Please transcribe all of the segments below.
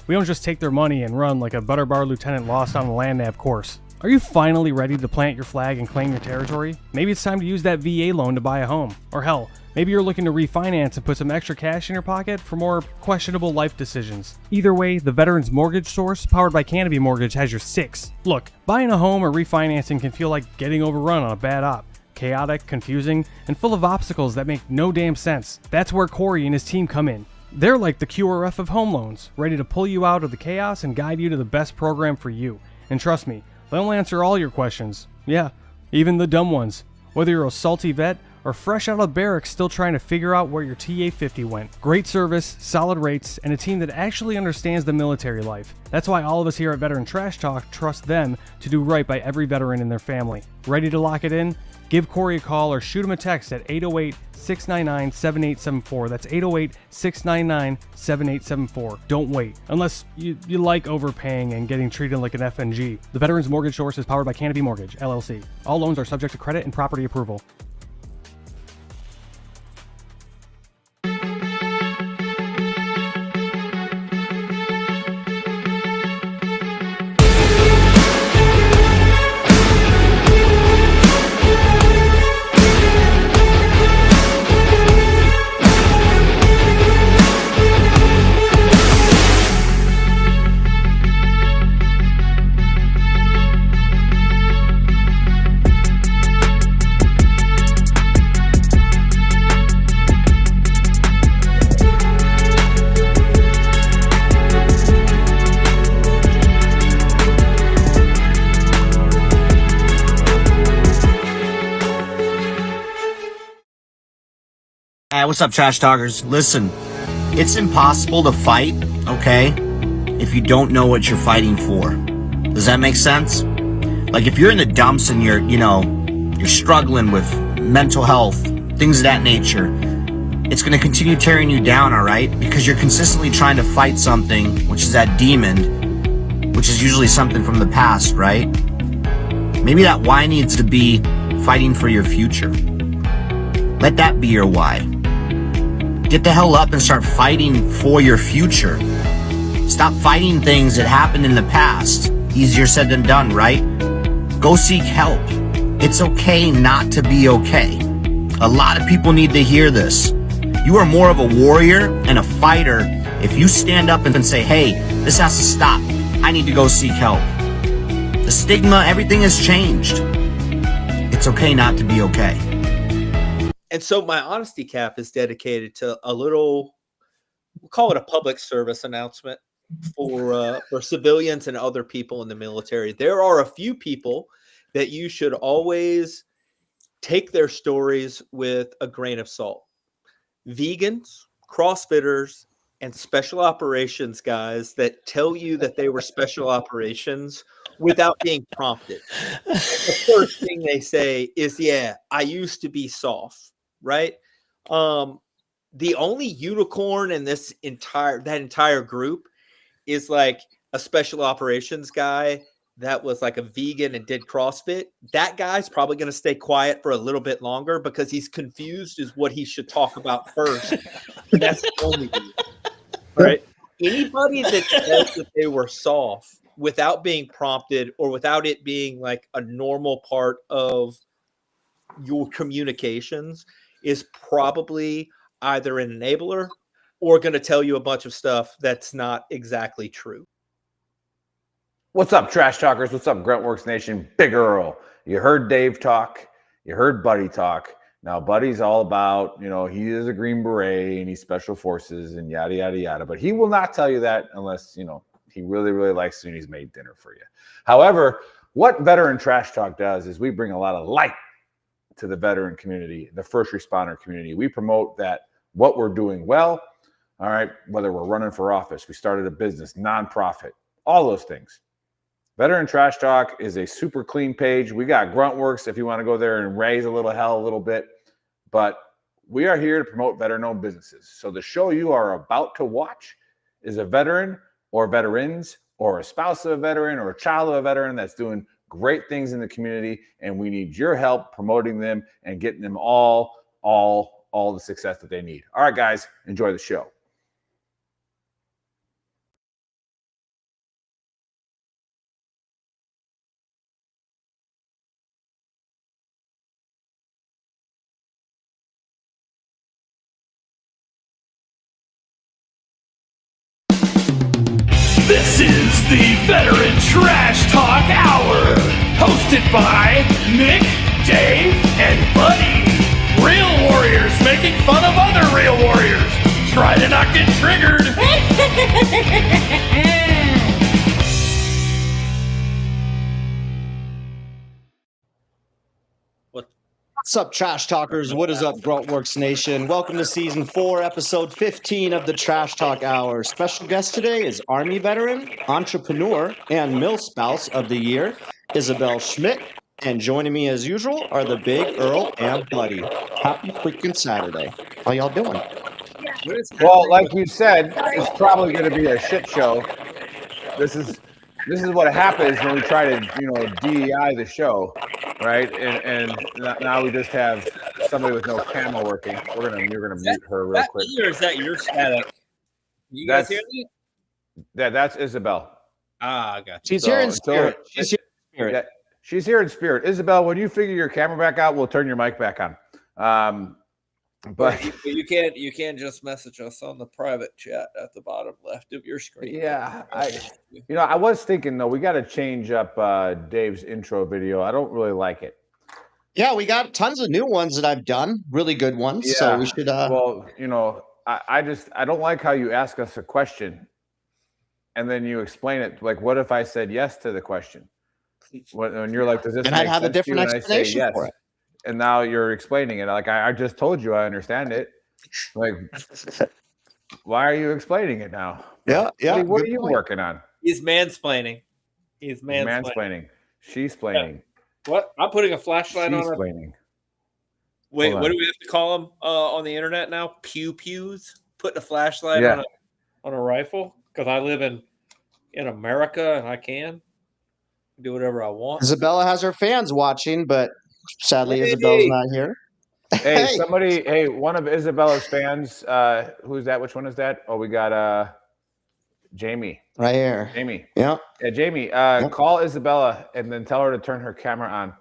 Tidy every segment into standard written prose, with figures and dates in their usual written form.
We don't just take their money and run like a Butterbar lieutenant lost on a land nav course. Are you finally ready to plant your flag and claim your territory? Maybe it's time to use that VA loan to buy a home. Or hell, maybe you're looking to refinance and put some extra cash in your pocket for more questionable life decisions. Either way, the Veterans Mortgage Source, powered by Canopy Mortgage, has your six. Look, buying a home or refinancing can feel like getting overrun on a bad op. Chaotic, confusing, and full of obstacles that make no damn sense. That's where Corey and his team come in. They're like the QRF of home loans, ready to pull you out of the chaos and guide you to the best program for you. And trust me, they'll answer all your questions. Yeah, even the dumb ones. Whether you're a salty vet or fresh out of barracks still trying to figure out where your TA-50 went. Great service, solid rates, and a team that actually understands the military life. That's why all of us here at Veteran Trash Talk trust them to do right by every veteran in their family. Ready to lock it in? Give Corey a call or shoot him a text at 808-699-7874. That's 808-699-7874. Don't wait. Unless you like overpaying and getting treated like an FNG. The Veterans Mortgage Source is powered by Canopy Mortgage, LLC. All loans are subject to credit and property approval. Hey, what's up, Trash Talkers? Listen, it's impossible to fight, okay, if you don't know what you're fighting for. Does that make sense? Like, if you're in the dumps and you're struggling with mental health, things of that nature, it's going to continue tearing you down, all right? Because you're consistently trying to fight something, which is that demon, which is usually something from the past, right? Maybe that why needs to be fighting for your future. Let that be your why. Get the hell up and start fighting for your future. Stop fighting things that happened in the past. Easier said than done, right? Go seek help. It's okay not to be okay. A lot of people need to hear this. You are more of a warrior and a fighter if you stand up and say, hey, this has to stop. I need to go seek help. The stigma, everything has changed. It's okay not to be okay. And so my honesty cap is dedicated to a little, we'll call it a public service announcement for civilians and other people in the military. There are a few people that you should always take their stories with a grain of salt. Vegans, CrossFitters, and special operations guys that tell you that they were special operations without being prompted. The first thing they say is, yeah, I used to be soft. Right. The only unicorn in that entire group is like a special operations guy that was like a vegan and did CrossFit. That guy's probably going to stay quiet for a little bit longer because he's confused as what he should talk about first. That's the only reason. Right. Anybody that says that they were soft without being prompted or without it being like a normal part of your communications is probably either an enabler or going to tell you a bunch of stuff that's not exactly true. What's up, Trash Talkers? What's up, Gruntworks Nation? Big Earl. You heard Dave talk. You heard Buddy talk. Now, Buddy's all about, he is a Green Beret and he's Special Forces and yada, yada, yada. But he will not tell you that unless, he really, really likes you and he's made dinner for you. However, what Veteran Trash Talk does is we bring a lot of light to the veteran community, the first responder community. We promote that what we're doing well, all right, whether we're running for office, we started a business, nonprofit, all those things. Veteran Trash Talk is a super clean page. We got Gruntworks if you want to go there and raise a little hell a little bit, but we are here to promote veteran-owned businesses. So the show you are about to watch is a veteran or veterans or a spouse of a veteran or a child of a veteran that's doing great things in the community, and we need your help promoting them and getting them all the success that they need. All right, guys, enjoy the show. This is the Veteran Trash Talk Hour, hosted by Nick, Dave, and Buddy. Real warriors making fun of other real warriors. Try to not get triggered. What's up, Trash Talkers? What is up, Gruntworks Nation? Welcome to Season 4, Episode 15 of the Trash Talk Hour. Special guest today is Army veteran, entrepreneur, and Milspouse of the Year, Isabel Schmidt. And joining me as usual are the Big Earl and Buddy. Happy freaking Saturday. How y'all doing? Well, like you said, it's probably going to be a shit show. This is what happens when we try to, DEI the show, right? And now we just have somebody with no camera working. You're gonna mute her real quick. Or is that your static? You guys hear me? That's Isabel. Ah, I got you. She's here in spirit. She's here in spirit. Yeah, she's here in spirit. Isabel, when you figure your camera back out, we'll turn your mic back on. But you can't just message us on the private chat at the bottom left of your screen. Yeah, I was thinking though, we got to change up Dave's intro video. I don't really like it. Yeah, we got tons of new ones that I've done, really good ones. Yeah. So we should. Well, I don't like how you ask us a question, and then you explain it. Like, what if I said yes to the question? When you're like, does this? And make I have a sense to you? different And I say explanation yes. for it. And now you're explaining it. Like I just told you, I understand it. Like, why are you explaining it now? Yeah. What are you working on? He's mansplaining. He's mansplaining. She's planning. What? I'm putting a flashlight on. Planning. Wait, what do we have to call them on the internet now? Pews? Putting a flashlight on a rifle? Because I live in America and I can do whatever I want. Isabella has her fans watching, but sadly, Isabella's not here. Hey, one of Isabella's fans, who's that? Which one is that? Oh, we got Jamie. Right here. Jamie. Yeah. Yeah, Jamie, call Isabella and then tell her to turn her camera on.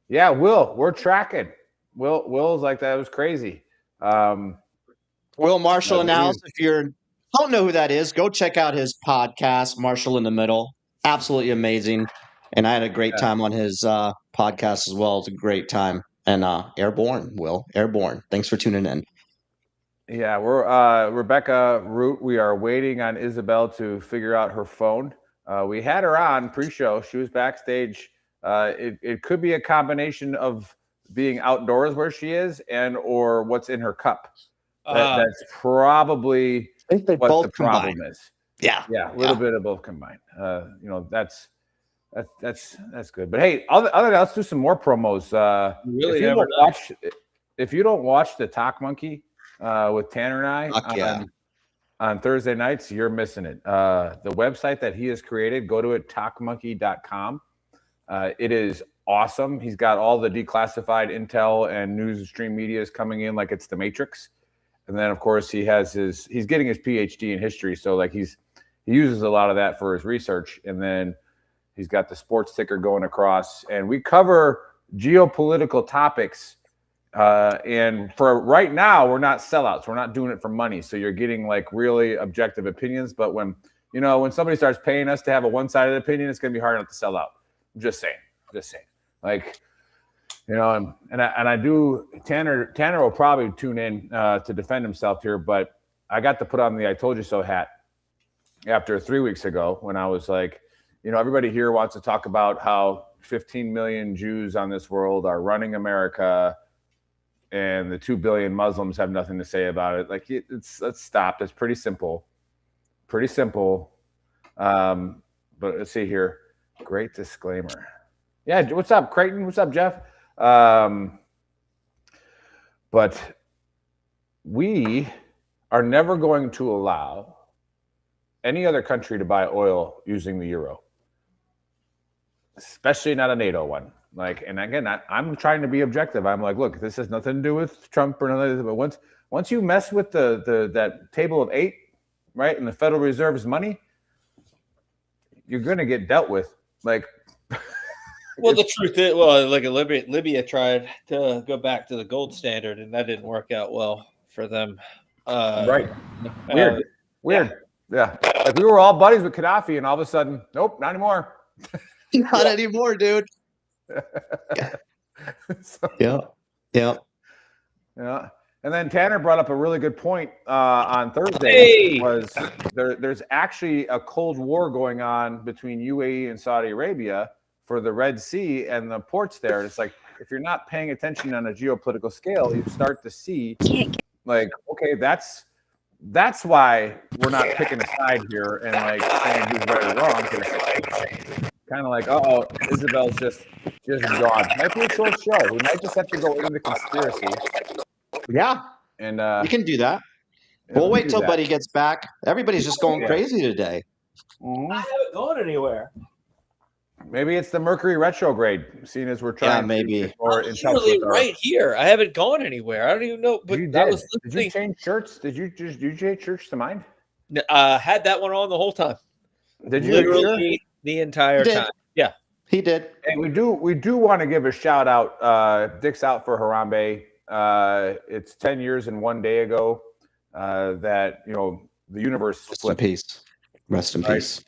Yeah, we're tracking. Will's like, that was crazy. Will Marshall announced, if you don't know who that is, go check out his podcast, Marshall in the Middle. Absolutely amazing. And I had a great time on his podcast as well. It's a great time. And Airborne, Will. Airborne. Thanks for tuning in. Yeah, we're Rebecca Root. We are waiting on Isabel to figure out her phone. We had her on pre-show. She was backstage. It could be a combination of being outdoors where she is or what's in her cup. That's probably what the problem is. Yeah, a little bit of both combined. That's good. But hey, other than that, let's do some more promos. If you don't watch the Talk Monkey with Tanner and I on Thursday nights, you're missing it. The website that he has created, go to it, talkmonkey.com. It is awesome. He's got all the declassified intel and news stream media is coming in like it's the Matrix. And then of course he's getting his PhD in history. So like he uses a lot of that for his research. And then he's got the sports ticker going across, and we cover geopolitical topics. And for right now, we're not sellouts. We're not doing it for money. So you're getting like really objective opinions. But when somebody starts paying us to have a one-sided opinion, it's going to be hard not to sell out. I'm just saying. Like, and I do. Tanner will probably tune in to defend himself here, but I got to put on the "I told you so" hat after 3 weeks ago when I was like, everybody here wants to talk about how 15 million Jews on this world are running America, and the 2 billion Muslims have nothing to say about it. Like, let's stop. It's pretty simple. But let's see here. Great disclaimer. Yeah, what's up, Creighton? What's up, Jeff? But we are never going to allow any other country to buy oil using the euro, especially not a NATO one. Like, and again, I'm trying to be objective. I'm like, look, this has nothing to do with Trump or nothing. But once you mess with that table of 8, right, and the Federal Reserve's money, you're going to get dealt with. Like, well, the truth is, like Libya tried to go back to the gold standard, and that didn't work out well for them. Right? Weird. Yeah. Like we were all buddies with Gaddafi, and all of a sudden, nope, not anymore. Not anymore, dude. So, Yeah. yeah. And then Tanner brought up a really good point on Thursday. Hey! Was there's actually a Cold War going on between UAE and Saudi Arabia for the Red Sea and the ports there. And it's like, if you're not paying attention on a geopolitical scale, you start to see like, okay, that's why we're not picking a side here and like saying who's right or wrong. Kind of like, Isabel's just gone. Might be a short show. We might just have to go into conspiracy. Yeah. And we can do that. We'll wait till Buddy gets back. Everybody's just going crazy today. Mm-hmm. I haven't gone anywhere. Maybe it's the Mercury retrograde, seeing as we're trying. Yeah, maybe. I'm literally right here. I haven't gone anywhere. I don't even know. But Did you change shirts? Did you change shirts to mine? Had that one on the whole time. Did you? Literally the entire time. Yeah, he did. And we do want to give a shout out. Dick's out for Harambe. It's 10 years and 1 day ago that the universe flipped. Rest in peace.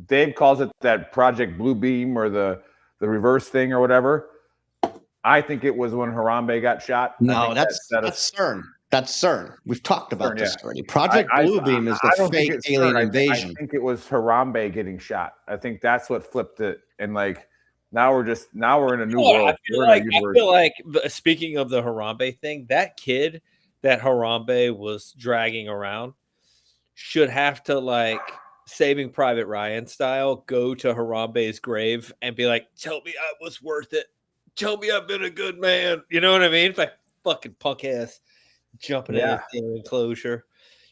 Dave calls it that Project Blue Beam or the reverse thing or whatever. I think it was when Harambe got shot. No, that's CERN. That's CERN. We've talked about this already. Project Blue Beam is the fake alien invasion. I think it was Harambe getting shot. I think that's what flipped it. And like now we're in a new world. I feel like speaking of the Harambe thing, that kid that Harambe was dragging around should have to like Saving Private Ryan style, go to Harambe's grave and be like, tell me I was worth it. Tell me I've been a good man. You know what I mean? It's like fucking punk ass jumping in the enclosure.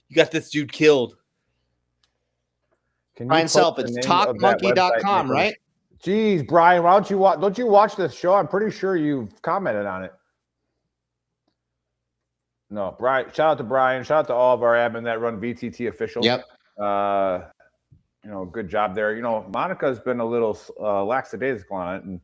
You got this dude killed. Brian Self, it's talkmonkey.com, right? Jeez, Brian, why don't you watch this show? I'm pretty sure you've commented on it. No, Brian, shout out to Brian. Shout out to all of our admin that run VTT official. Yep. Good job there. Monica's been a little lackadaisical on it, and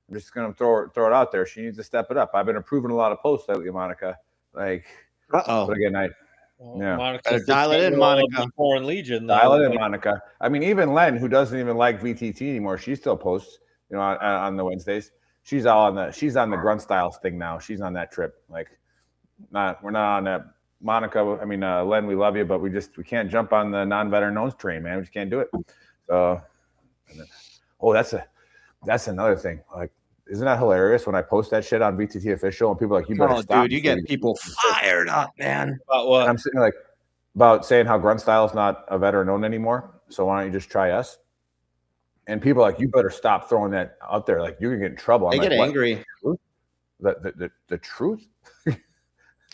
I'm just gonna throw it out there. She needs to step it up. I've been approving a lot of posts lately, Monica. Like, but again, Monica, dial it in, Monica. Foreign Legion. Dial it in, Monica. I mean, even Len, who doesn't even like VTT anymore, she still posts. On the Wednesdays. She's on the Grunt Styles thing now. She's on that trip. Like, we're not on that. Monica, Len, we love you, but we can't jump on the non-veteran nose train, man. We just can't do it. So, that's another thing. Like, isn't that hilarious when I post that shit on VTT official and people are like, you better stop. Dude, you get people fired up, man. About what? And I'm sitting like about saying how Grunt Style is not a veteran owned anymore. So why don't you just try us? And people are like, you better stop throwing that out there. Like, you're gonna get in trouble. They get angry. The truth.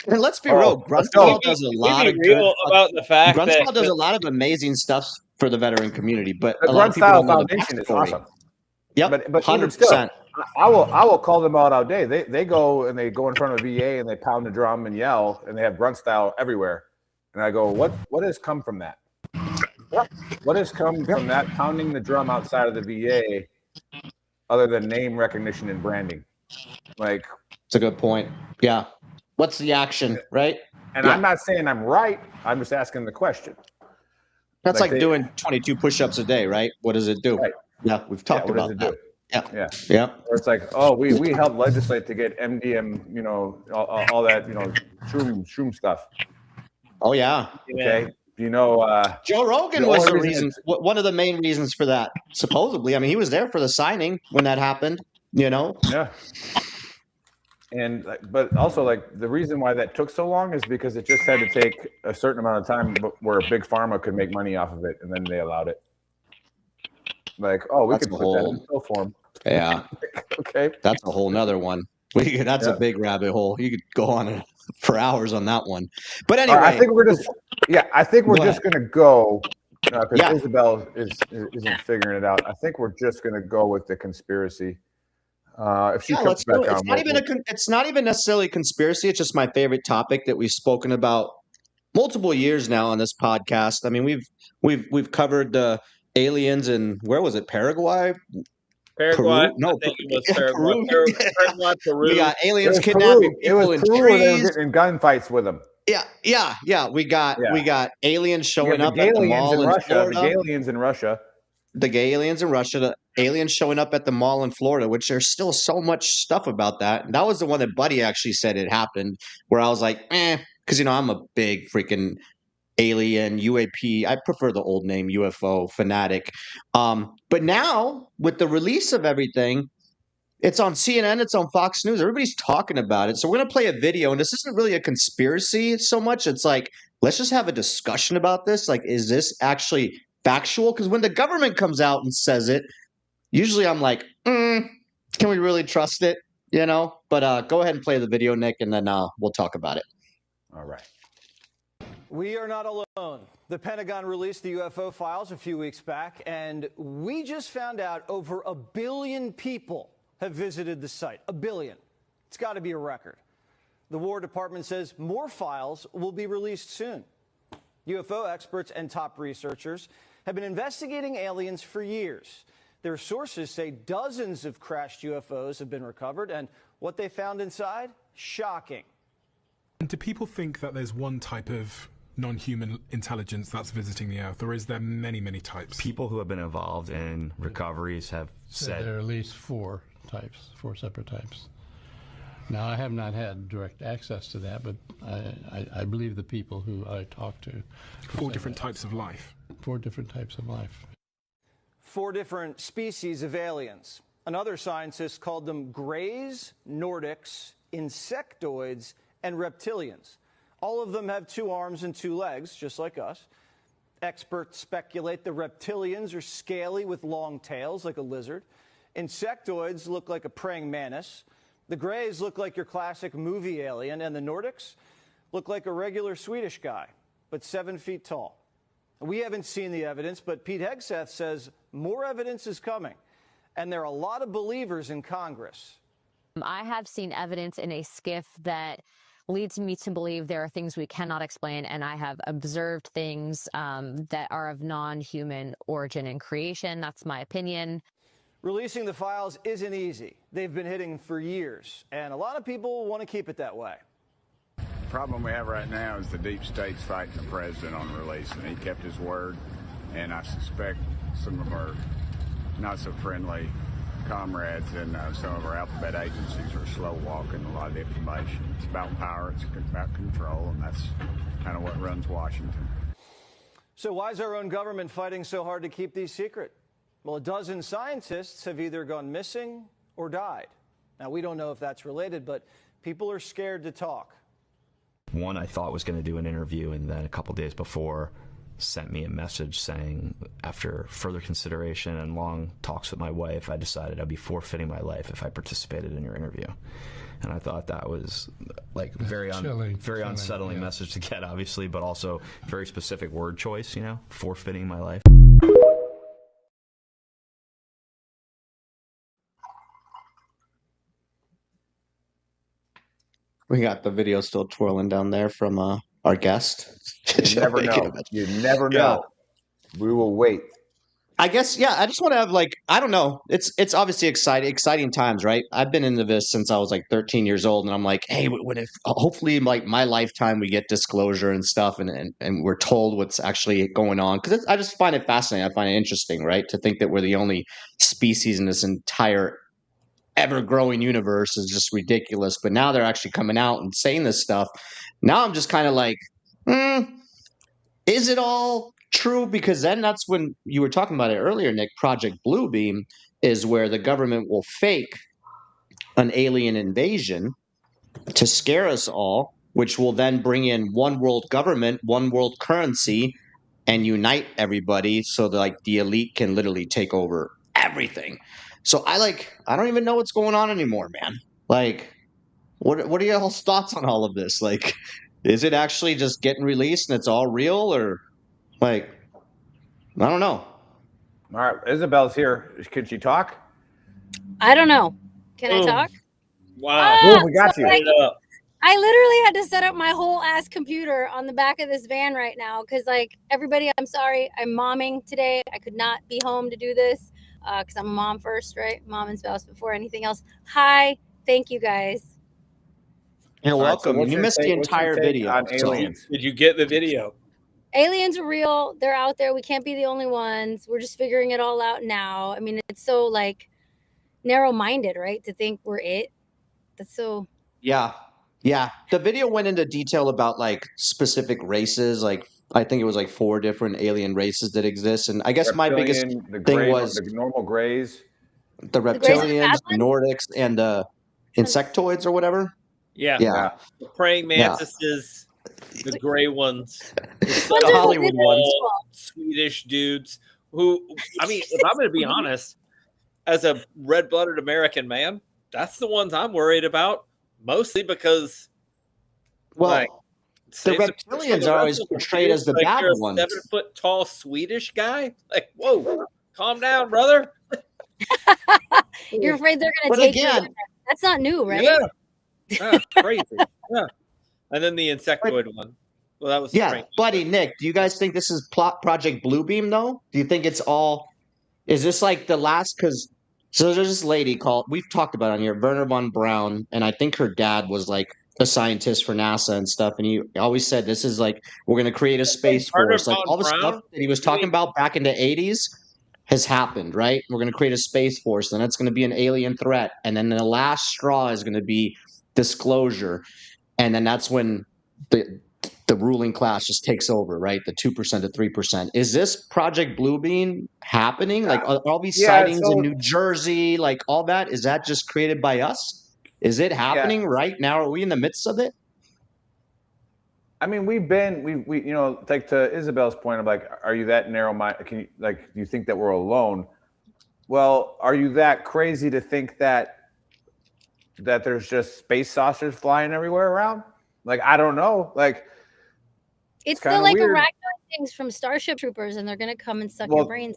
And let's be real, Grunstall does a lot of does a lot of amazing stuff for the veteran community, but the Grunstyle Foundation is awesome. Yep, but 100%. I will call them out all day. They go in front of a VA and they pound the drum and yell and they have Grunstyle everywhere. And I go, what has come from that? What has come from that pounding the drum outside of the VA, other than name recognition and branding? Like, it's a good point. Yeah. What's the action, right? And I'm not saying I'm right. I'm just asking the question. That's like doing 22 push-ups a day, right? What does it do? Right. Yeah, we've talked about that. Yeah. Or it's like, we helped legislate to get MDM, all that, shroom stuff. Oh yeah. Okay. Joe Rogan was the reason. One of the main reasons for that, supposedly. I mean, he was there for the signing when that happened. Yeah. And but also, like, the reason why that took so long is because it just had to take a certain amount of time where big pharma could make money off of it, and then they allowed it. Like, we could put that in pill form. Yeah. Okay. That's a whole nother one. That's a big rabbit hole. You could go on for hours on that one. But anyway, I think we're just going to go because Isabel isn't figuring it out. I think we're just going to go with the conspiracy. If she comes back on, it's not even necessarily conspiracy. It's just my favorite topic that we've spoken about multiple years now on this podcast. I mean, we've covered the aliens in, where was it? Paraguay? Peru? No, I think it was Peru. Peru. We got aliens kidnapping people in trees. They were getting in gunfights with them. Yeah. We got aliens showing up at the mall in Florida. The aliens in Russia. The gay aliens in Russia, the aliens showing up at the mall in Florida, which there's still so much stuff about that. And that was the one that Buddy actually said it happened, where I was like, because I'm a big freaking alien UAP. I prefer the old name UFO fanatic. But now with the release of everything, it's on CNN, it's on Fox News. Everybody's talking about it. So we're going to play a video, and this isn't really a conspiracy so much. It's like, let's just have a discussion about this. Like, is this actually factual? Because when the government comes out and says it, usually I'm like, can we really trust it? But go ahead and play the video, Nick, and then we'll talk about it. All right. We are not alone. The Pentagon released the UFO files a few weeks back, and we just found out over 1 billion people have visited the site. 1 billion. It's got to be a record. The War Department says more files will be released soon. UFO experts and top researchers have been investigating aliens for years. Their sources say dozens of crashed UFOs have been recovered, and what they found inside, shocking. And do people think that there's one type of non-human intelligence that's visiting the Earth, or is there many, many types? People who have been involved in recoveries have said there are at least 4 separate types. Now, I have not had direct access to that, but I believe the people who I talk to. 4 different types of life. 4 different types of life. 4 different species of aliens. Another scientist called them Greys, Nordics, Insectoids, and Reptilians. All of them have 2 arms and 2 legs, just like us. Experts speculate the reptilians are scaly with long tails, like a lizard. Insectoids look like a praying mantis. The Greys look like your classic movie alien, and the Nordics look like a regular Swedish guy, but 7 feet tall. We haven't seen the evidence, but Pete Hegseth says more evidence is coming, and there are a lot of believers in Congress. I have seen evidence in a skiff that leads me to believe there are things we cannot explain, and I have observed things that are of non-human origin and creation. That's my opinion. Releasing the files isn't easy. They've been hidden for years, and a lot of people want to keep it that way. The problem we have right now is the deep state's fighting the president on release, and he kept his word, and I suspect some of our not so friendly comrades and some of our alphabet agencies are slow walking a lot of information. It's about power, it's about control, and that's kind of what runs Washington. So why is our own government fighting so hard to keep these secret? Well, 12 scientists have either gone missing or died. Now, we don't know if that's related, but people are scared to talk. One I thought was going to do an interview, and then a couple days before sent me a message saying, after further consideration and long talks with my wife, I decided I'd be forfeiting my life if I participated in your interview. And I thought that was like very unsettling message to get, obviously, but also very specific word choice, forfeiting my life. We got the video still twirling down there from our guest. You never know. You never know. We will wait. I guess, I just want to have I don't know. It's obviously exciting times, right? I've been into this since I was 13 years old, and I'm like, hey, what if hopefully my lifetime we get disclosure and stuff, and we're told what's actually going on, because I just find it fascinating. I find it interesting, right? To think that we're the only species in this entire ever-growing universe is just ridiculous. But now they're actually coming out and saying this stuff. Now I'm just kind of like, is it all true? Because then that's when you were talking about it earlier, Nick. Project Bluebeam is where the government will fake an alien invasion to scare us all, which will then bring in one world government, one world currency, and unite everybody so that the elite can literally take over everything. So I don't even know what's going on anymore, man. What are y'all's thoughts on all of this? Is it actually just getting released and it's all real, or I don't know. All right, Isabel's here. Can she talk? I don't know. Can I talk? Wow. Boom, we got you. I literally had to set up my whole ass computer on the back of this van right now because, everybody, I'm sorry. I'm momming today. I could not be home to do this because I'm a mom first, right? Mom and spouse before anything else. Hi. Thank you, guys. You're All right, so welcome. what's You your missed the take- what's your entire take video. on so- aliens? Did you get the video? Aliens are real. They're out there. We can't be the only ones. We're just figuring it all out now. I mean, it's so like narrow-minded, right? To think we're it. That's so. Yeah. Yeah. The video went into detail about like specific races. Like I think it was like 4 different alien races that exist. And I guess my biggest Reptilian, the thing gray, was the normal grays. the Grays are the reptilians, bad the Nordics, and the insectoids or whatever. Yeah. Yeah. The praying Yeah. mantises, the gray ones, Which ones are the Hollywood good ones. people? Swedish dudes who, I mean, if I'm going to be honest, as a red-blooded American man, that's the ones I'm worried about, mostly because, Well, like, the saves the reptilians rest are of always them. portrayed as the Like, bad you're a ones. 7-foot tall Swedish guy. Like, whoa, calm down, brother. You're afraid they're going But to take again- you. That's not new, right? Yeah, crazy. Yeah, and then the insectoid one. Well, that was Yeah, Frank. buddy, Nick, do you guys think this is plot Project Bluebeam though? Do you think it's all? Is this like the last? Because so there's this lady called we've talked about it on here, Werner von Braun, and I think her dad was like a scientist for NASA and stuff, and he always said this is like we're going to create a space Werner force, like von all the Braun? stuff that he was talking about back in the '80s has happened, right? We're going to create a space force, then it's going to be an alien threat, and then the last straw is going to be disclosure, and then that's when the ruling class just takes over, right? The 2% to 3%. Is this Project Bluebeam happening? Like are all these sightings in New Jersey, like all that, is that just created by us? Is it happening right now? Are we in the midst of it? I mean, we you know, like to Isabel's point of like, are you that narrow-minded? Can you like, do you think that we're alone? Well, are you that crazy to think that there's just space saucers flying everywhere around? Like, I don't know. Like, It's kinda the like weird. arachnoid things from Starship Troopers, and they're going to come and suck your Well, brains.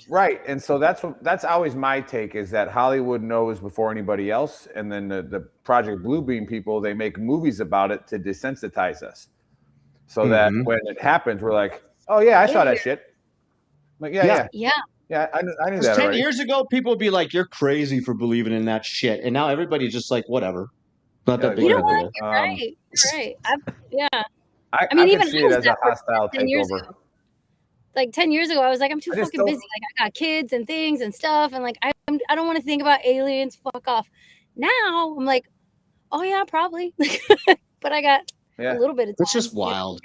right. And so that's always my take is that Hollywood knows before anybody else. And then the Project Bluebeam people, they make movies about it to desensitize us. So that when it happens, we're like, oh yeah, I saw that shit. Like, yeah. I knew that 10 already. years ago, people would be like, you're crazy for believing in that shit. And now everybody's just like, whatever. Not that big You of know a what? deal. You're right. You're right. Yeah. I mean, could even see I it was as a that person hostile 10 years takeover. ago. Like 10 years ago, I was like, I'm too I just fucking don't- busy. Like I got kids and things and stuff, and like I don't want to think about aliens. Fuck off. Now I'm like, oh yeah, probably. But I got a little bit of time. It's just wild.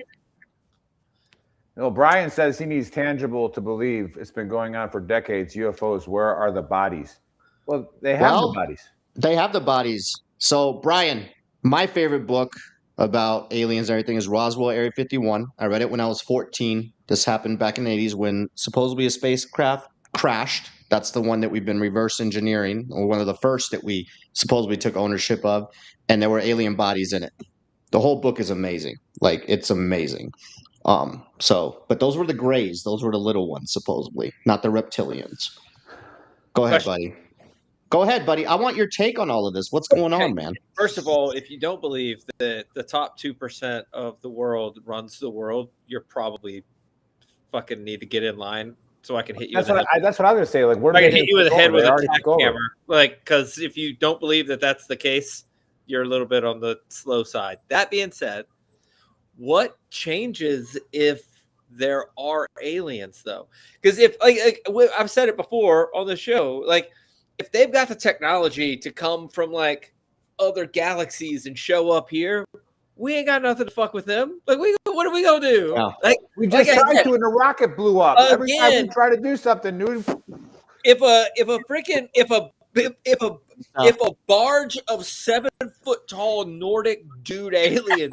No, Brian says he needs tangible to believe. It's been going on for decades. UFOs, where are the bodies? Well, they have the bodies. They have the bodies. So, Brian, my favorite book about aliens and everything is Roswell Area 51. I read it when I was 14. This happened back in the 80s when supposedly a spacecraft crashed. That's the one that we've been reverse engineering, or one of the first that we supposedly took ownership of, and there were alien bodies in it. The whole book is amazing. Like, it's amazing. But those were the grays. Those were the little ones, supposedly, not the reptilians. Go ahead, buddy. Go ahead, buddy. I want your take on all of this. What's going on, man? First of all, if you don't believe that the top 2% of the world runs the world, you're probably fucking need to get in line so I can hit you. That's in the what head. that's what I was gonna say. Like, where do I can they hit you in the head with They a already tack took over. hammer. Like, because if you don't believe that that's the case, you're a little bit on the slow side. That being said, what changes if there are aliens, though? Because if like I've said it before on the show, like if they've got the technology to come from like other galaxies and show up here, we ain't got nothing to fuck with them. Like, what are we gonna do? Yeah. Like, We just like I tried said, to, and the rocket blew up. Every time we Again. try to do something new, if a barge of 7-foot tall Nordic dude aliens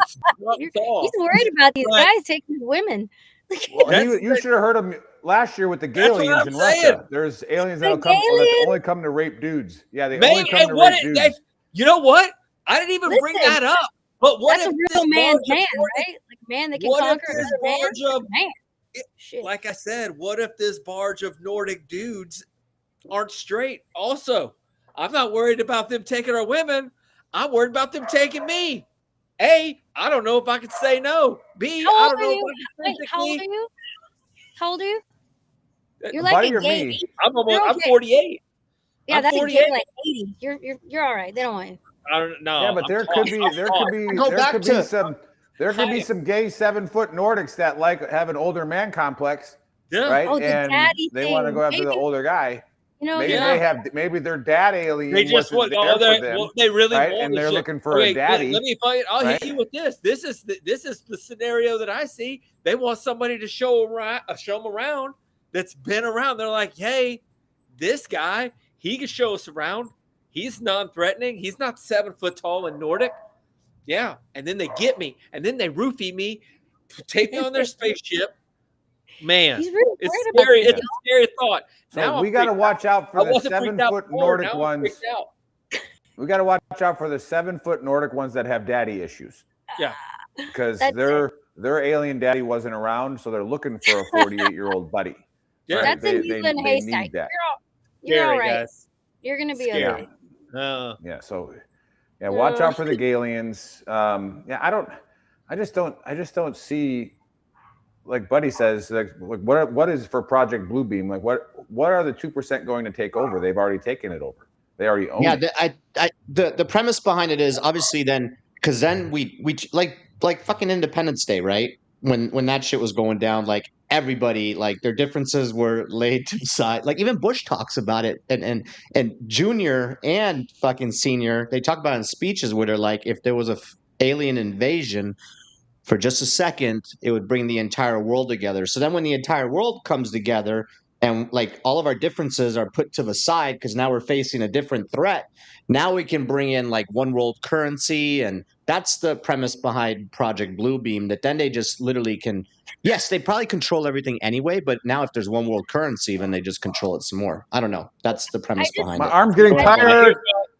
He's drops off, worried about these Right. guys taking women. you should have heard him last year with the That's what Galians I'm in saying. Russia. There's aliens that'll come that only come to rape dudes. Yeah, they only man, come and to what rape it, dudes. you know what? I didn't even bring Listen, that up. But what That's if a this real man's barge of man, 40 right? Like a man that can what if conquer this another man. barge of Man. Shit. like I said, what if this barge of Nordic dudes aren't straight? Also, I'm not worried about them taking our women. I'm worried about them taking me. A, I don't know if I could say no. B, How I old don't are know you? if I Wait, could how old are you? How old are you? You're Buddy like a or gay. me? I'm You're I'm okay. 48. Yeah, I'm that's 48. a gay like 80. You're all right. They don't want you. I don't know. Yeah, but there could be some gay 7-foot Nordics that like have an older man complex, right? Oh, the and daddy they thing. want to go after the Maybe- older guy. You know, Maybe their dad alien. They just want they really right? want and the they're shit. looking for Okay, a daddy. Let me find. I'll right? hit you with this. This is the scenario that I see. They want somebody to show them around that's been around. They're like, hey, this guy, he can show us around. He's non-threatening. He's not 7 foot tall and Nordic. Yeah, and then they get me, and then they roofie me, take me on their spaceship. Man, really it's worried about scary. this. It's a scary thought. So now we got to watch out for the 7-foot Nordic now ones. We got to watch out for the 7-foot Nordic ones that have daddy issues. Yeah, because their alien daddy wasn't around, so they're looking for a 48-year-old buddy. Yeah, that's a needle in a haystack. need that. You're all Scary, right. guys. You're gonna be Scary. okay. Yeah. So, yeah, watch out for the Galians. I just don't see. Like Buddy says, like what is for Project Bluebeam? Like what are the 2% going to take over? They've already taken it over. They already own it. The premise behind it is obviously then because then we like fucking Independence Day, right? When that shit was going down, like everybody, like their differences were laid to the side. Like even Bush talks about it, and Junior and fucking Senior, they talk about it in speeches where they're like, if there was a alien invasion for just a second, it would bring the entire world together. So then when the entire world comes together and like all of our differences are put to the side because now we're facing a different threat, now we can bring in like one world currency. And that's the premise behind Project Bluebeam, that then they just literally can, yes, they probably control everything anyway, but now if there's one world currency, then they just control it some more. I don't know. That's the premise behind it. My arm's getting tired.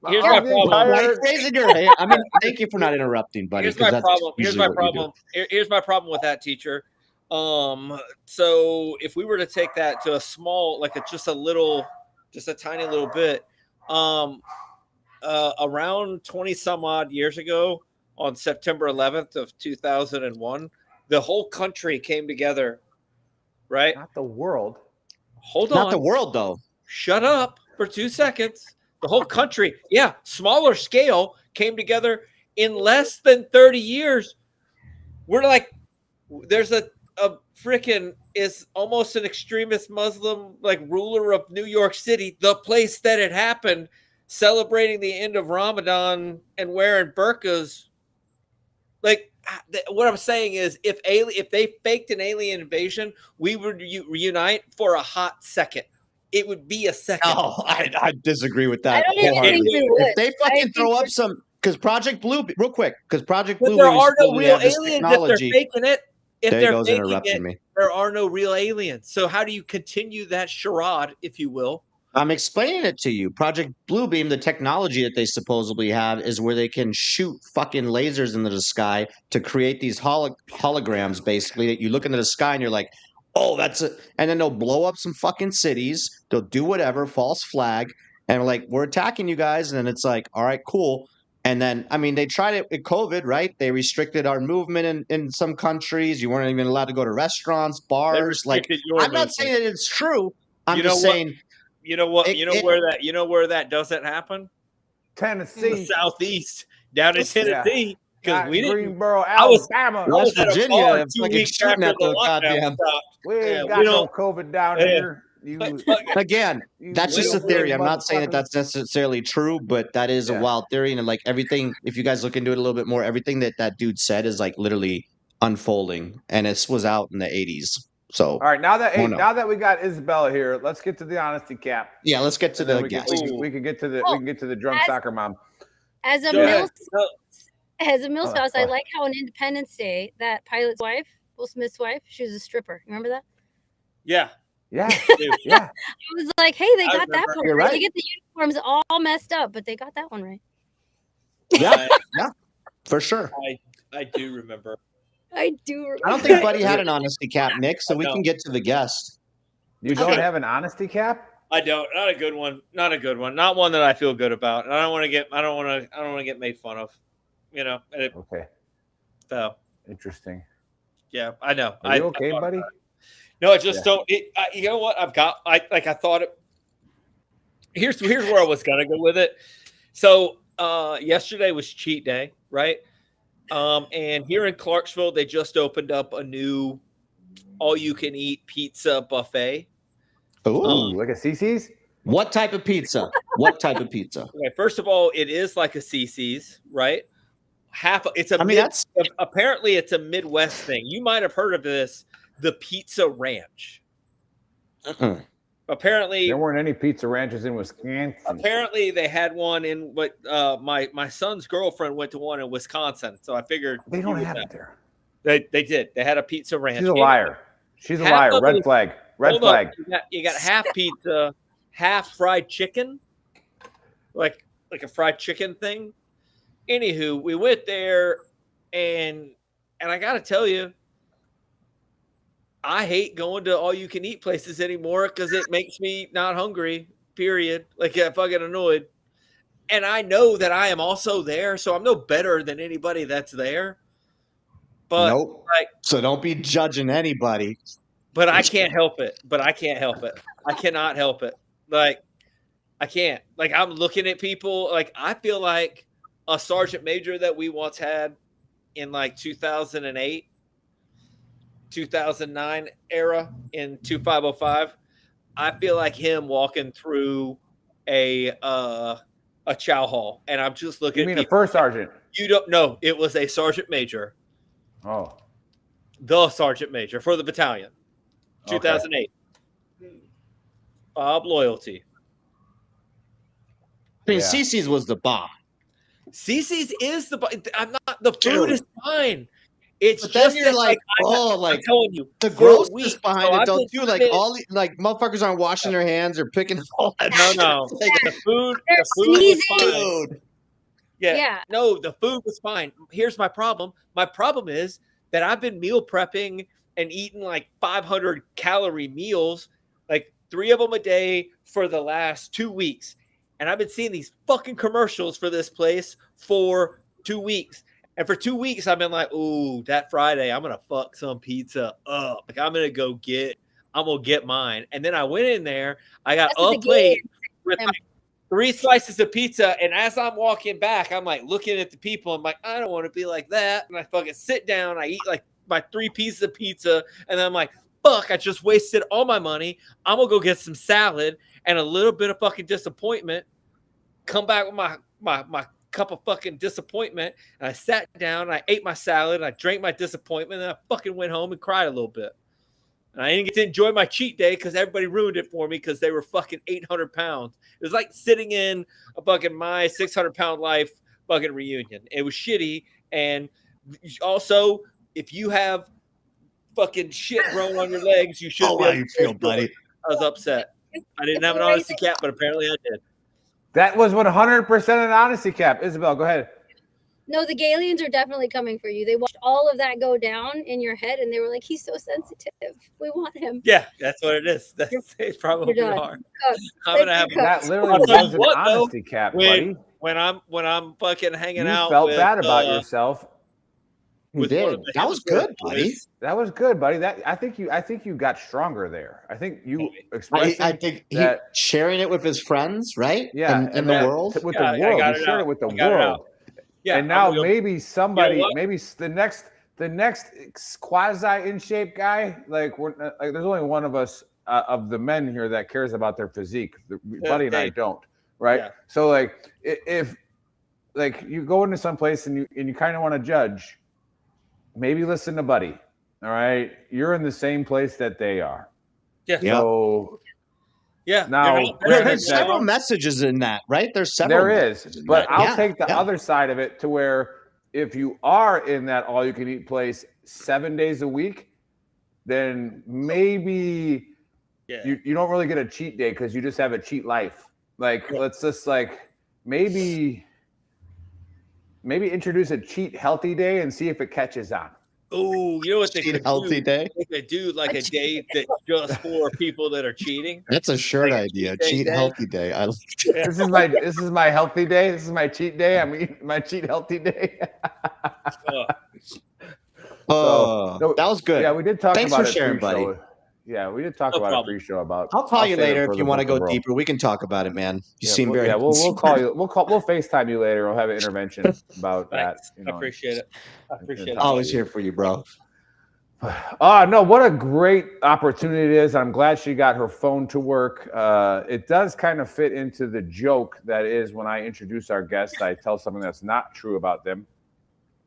Here's my problem. Raising your hand. I mean, thank you for not interrupting, buddy. Here's my problem. Here's my problem. Here's my problem with that, teacher. So if we were to take that to a small, like just a tiny little bit, around 20 some odd years ago, on September 11th of 2001, the whole country came together. Right? Not the world. Hold on. Not the world, though. Shut up for 2 seconds. The whole country, smaller scale, came together in less than 30 years. We're like, there's a freaking is almost an extremist Muslim like ruler of New York City, the place that it happened, celebrating the end of Ramadan and wearing burqas. Like what I'm saying is, if they faked an alien invasion, we would reunite for a hot second. It would be a second. Oh, I disagree with that. I don't even think we would. If they fucking throw up some, because Project Blue, real quick, because Project Blue, there are no real aliens if they're faking it. If there they're goes faking interrupting it, me. there are no real aliens. So how do you continue that charade, if you will? I'm explaining it to you. Project Bluebeam, the technology that they supposedly have is where they can shoot fucking lasers into the sky to create these holograms, basically, that you look into the sky and you're like, oh, that's it. And then they'll blow up some fucking cities. They'll do whatever, false flag. And we're like, we're attacking you guys. And then it's like, all right, cool. And then, I mean, they tried it with COVID, right? They restricted our movement in some countries. You weren't even allowed to go to restaurants, bars. Like, I'm not saying that it's true. I'm just saying. You know what? You know where that doesn't happen? Tennessee, the Southeast, down in Tennessee. Because we didn't. Greensboro, Alabama, West Virginia, fucking shooting at the goddamn. We ain't got no COVID down here. Again, that's just a theory. I'm not saying that that's necessarily true, but that is a wild theory. And like everything, if you guys look into it a little bit more, everything that dude said is like literally unfolding, and it was out in the 80s. So all right, now that we got Isabella here, let's get to the honesty cap. Yeah, let's get to the guest. We can get to the drunk soccer mom. As a Milspouse, I like how on Independence Day that pilot's wife, Will Smith's wife, she was a stripper. You remember that? Yeah. Yeah. I was like, hey, they got that part You're right. right. They get the uniforms all messed up, but they got that one right. Yeah, yeah, for sure. I do remember. I do remember. I don't think Buddy had an honesty cap, Nick, so we can get to the guest. You don't have an honesty cap? I don't. Not a good one. Not a good one. Not one that I feel good about. And I don't want to get made fun of. You know. Okay. So interesting. Yeah, I know. Are you okay, buddy? No, I just don't. You know what? I thought it. Here's where I was gonna go with it. So yesterday was cheat day, right? And here in Clarksville, they just opened up a new all-you-can-eat pizza buffet. Ooh, like a CC's? What type of pizza? What type of pizza? Okay, first of all, it is like a CC's, right? Apparently it's a Midwest thing. You might have heard of this, the Pizza Ranch. Apparently there weren't any pizza ranches in Wisconsin. Apparently they had one in what my son's girlfriend went to one in Wisconsin, so I figured they don't have it there. They did. They had a pizza ranch. She's a liar. She's a liar. Red flag. Red flag. You got half pizza, half fried chicken, like a fried chicken thing. Anywho, we went there, and I got to tell you, I hate going to all-you-can-eat places anymore because it makes me not hungry, period. Like, I'm fucking annoyed. And I know that I am also there, so I'm no better than anybody that's there. But nope. So don't be judging anybody. But I can't help it. I cannot help it. Like, I can't. Like, I'm looking at people. Like, I feel like a sergeant major that we once had in, like, 2008, 2009 era in 2505. I feel like him walking through a chow hall, and I'm just looking. You mean a first sergeant? You don't know. It was a sergeant major. Oh, the sergeant major for the battalion, 2008. Bob Loyalty. I mean, CC's was the bomb. CC's is the bomb. I'm not. The food is fine. It's but just then you're like, I'm telling you, the grossness behind it. Don't do like all like motherfuckers aren't washing their hands or picking all that. No. Like, the food was fine. Dude. Yeah. No, the food was fine. Here's my problem. My problem is that I've been meal prepping and eating like 500 calorie meals, like 3 of them a day for the last 2 weeks. And I've been seeing these fucking commercials for this place for 2 weeks. And for 2 weeks, I've been like, ooh, that Friday, I'm going to fuck some pizza up. Like, I'm going to get mine. And then I went in there. I got a plate with like 3 slices of pizza. And as I'm walking back, I'm like looking at the people. I'm like, I don't want to be like that. And I fucking sit down. I eat like my 3 pieces of pizza. And then I'm like, fuck, I just wasted all my money. I'm going to go get some salad and a little bit of fucking disappointment. Come back with my cup of fucking disappointment, and I sat down, and I ate my salad, and I drank my disappointment, and I fucking went home and cried a little bit. And I didn't get to enjoy my cheat day because everybody ruined it for me because they were fucking 800 pounds. It was like sitting in a fucking my 600-pound life fucking reunion. It was shitty. And also, if you have fucking shit growing on your legs, you should. How you feel, buddy? I was upset. I didn't have an honesty cap, but apparently I did. That was 100% an honesty cap. Isabel, go ahead. No, the Galians are definitely coming for you. They watched all of that go down in your head, and they were like, he's so sensitive. We want him. Yeah, that's what it is. They probably are. I'm going to have that literally was an honesty cap, buddy. When I'm fucking hanging out. You felt bad about yourself. You did. That was good, buddy. That was good, buddy. I think you got stronger there. I think you expressed. I think sharing it with his friends, right? Yeah, in the world. With the world, he shared it with the world. Yeah, and now maybe somebody, maybe the next quasi in shape guy, like there's only one of us of the men here that cares about their physique. Buddy and I don't, right? Yeah. So like if like you go into some place and you kind of want to judge. Maybe listen to Buddy. All right. You're in the same place that they are. Yeah. So yeah. Now there's several messages in that, right? There's several. There is, but I'll take the other side of it to where if you are in that all you can eat place 7 days a week, then maybe you don't really get a cheat day because you just have a cheat life. Like let's just like maybe introduce a cheat healthy day and see if it catches on. Oh, you know what they cheat healthy day? They could do like a day that's just for people that are cheating. That's a shirt idea. Cheat healthy day. I like it. This is my healthy day. This is my cheat day. I'm eating my cheat healthy day. That was good. Yeah, we did talk Thanks about for it sharing, buddy. Yeah, we did talk No about problem. a pre-show about. I'll call you save it later for if the you want to book go of deeper. We can talk about it, man. You Yeah, seem very. we'll call you. We'll FaceTime you later. We'll have an intervention about that. Thanks. You I know, appreciate it. I appreciate it. Always here for you, bro. No, what a great opportunity it is. I'm glad she got her phone to work. It does kind of fit into the joke that is when I introduce our guests, I tell something that's not true about them.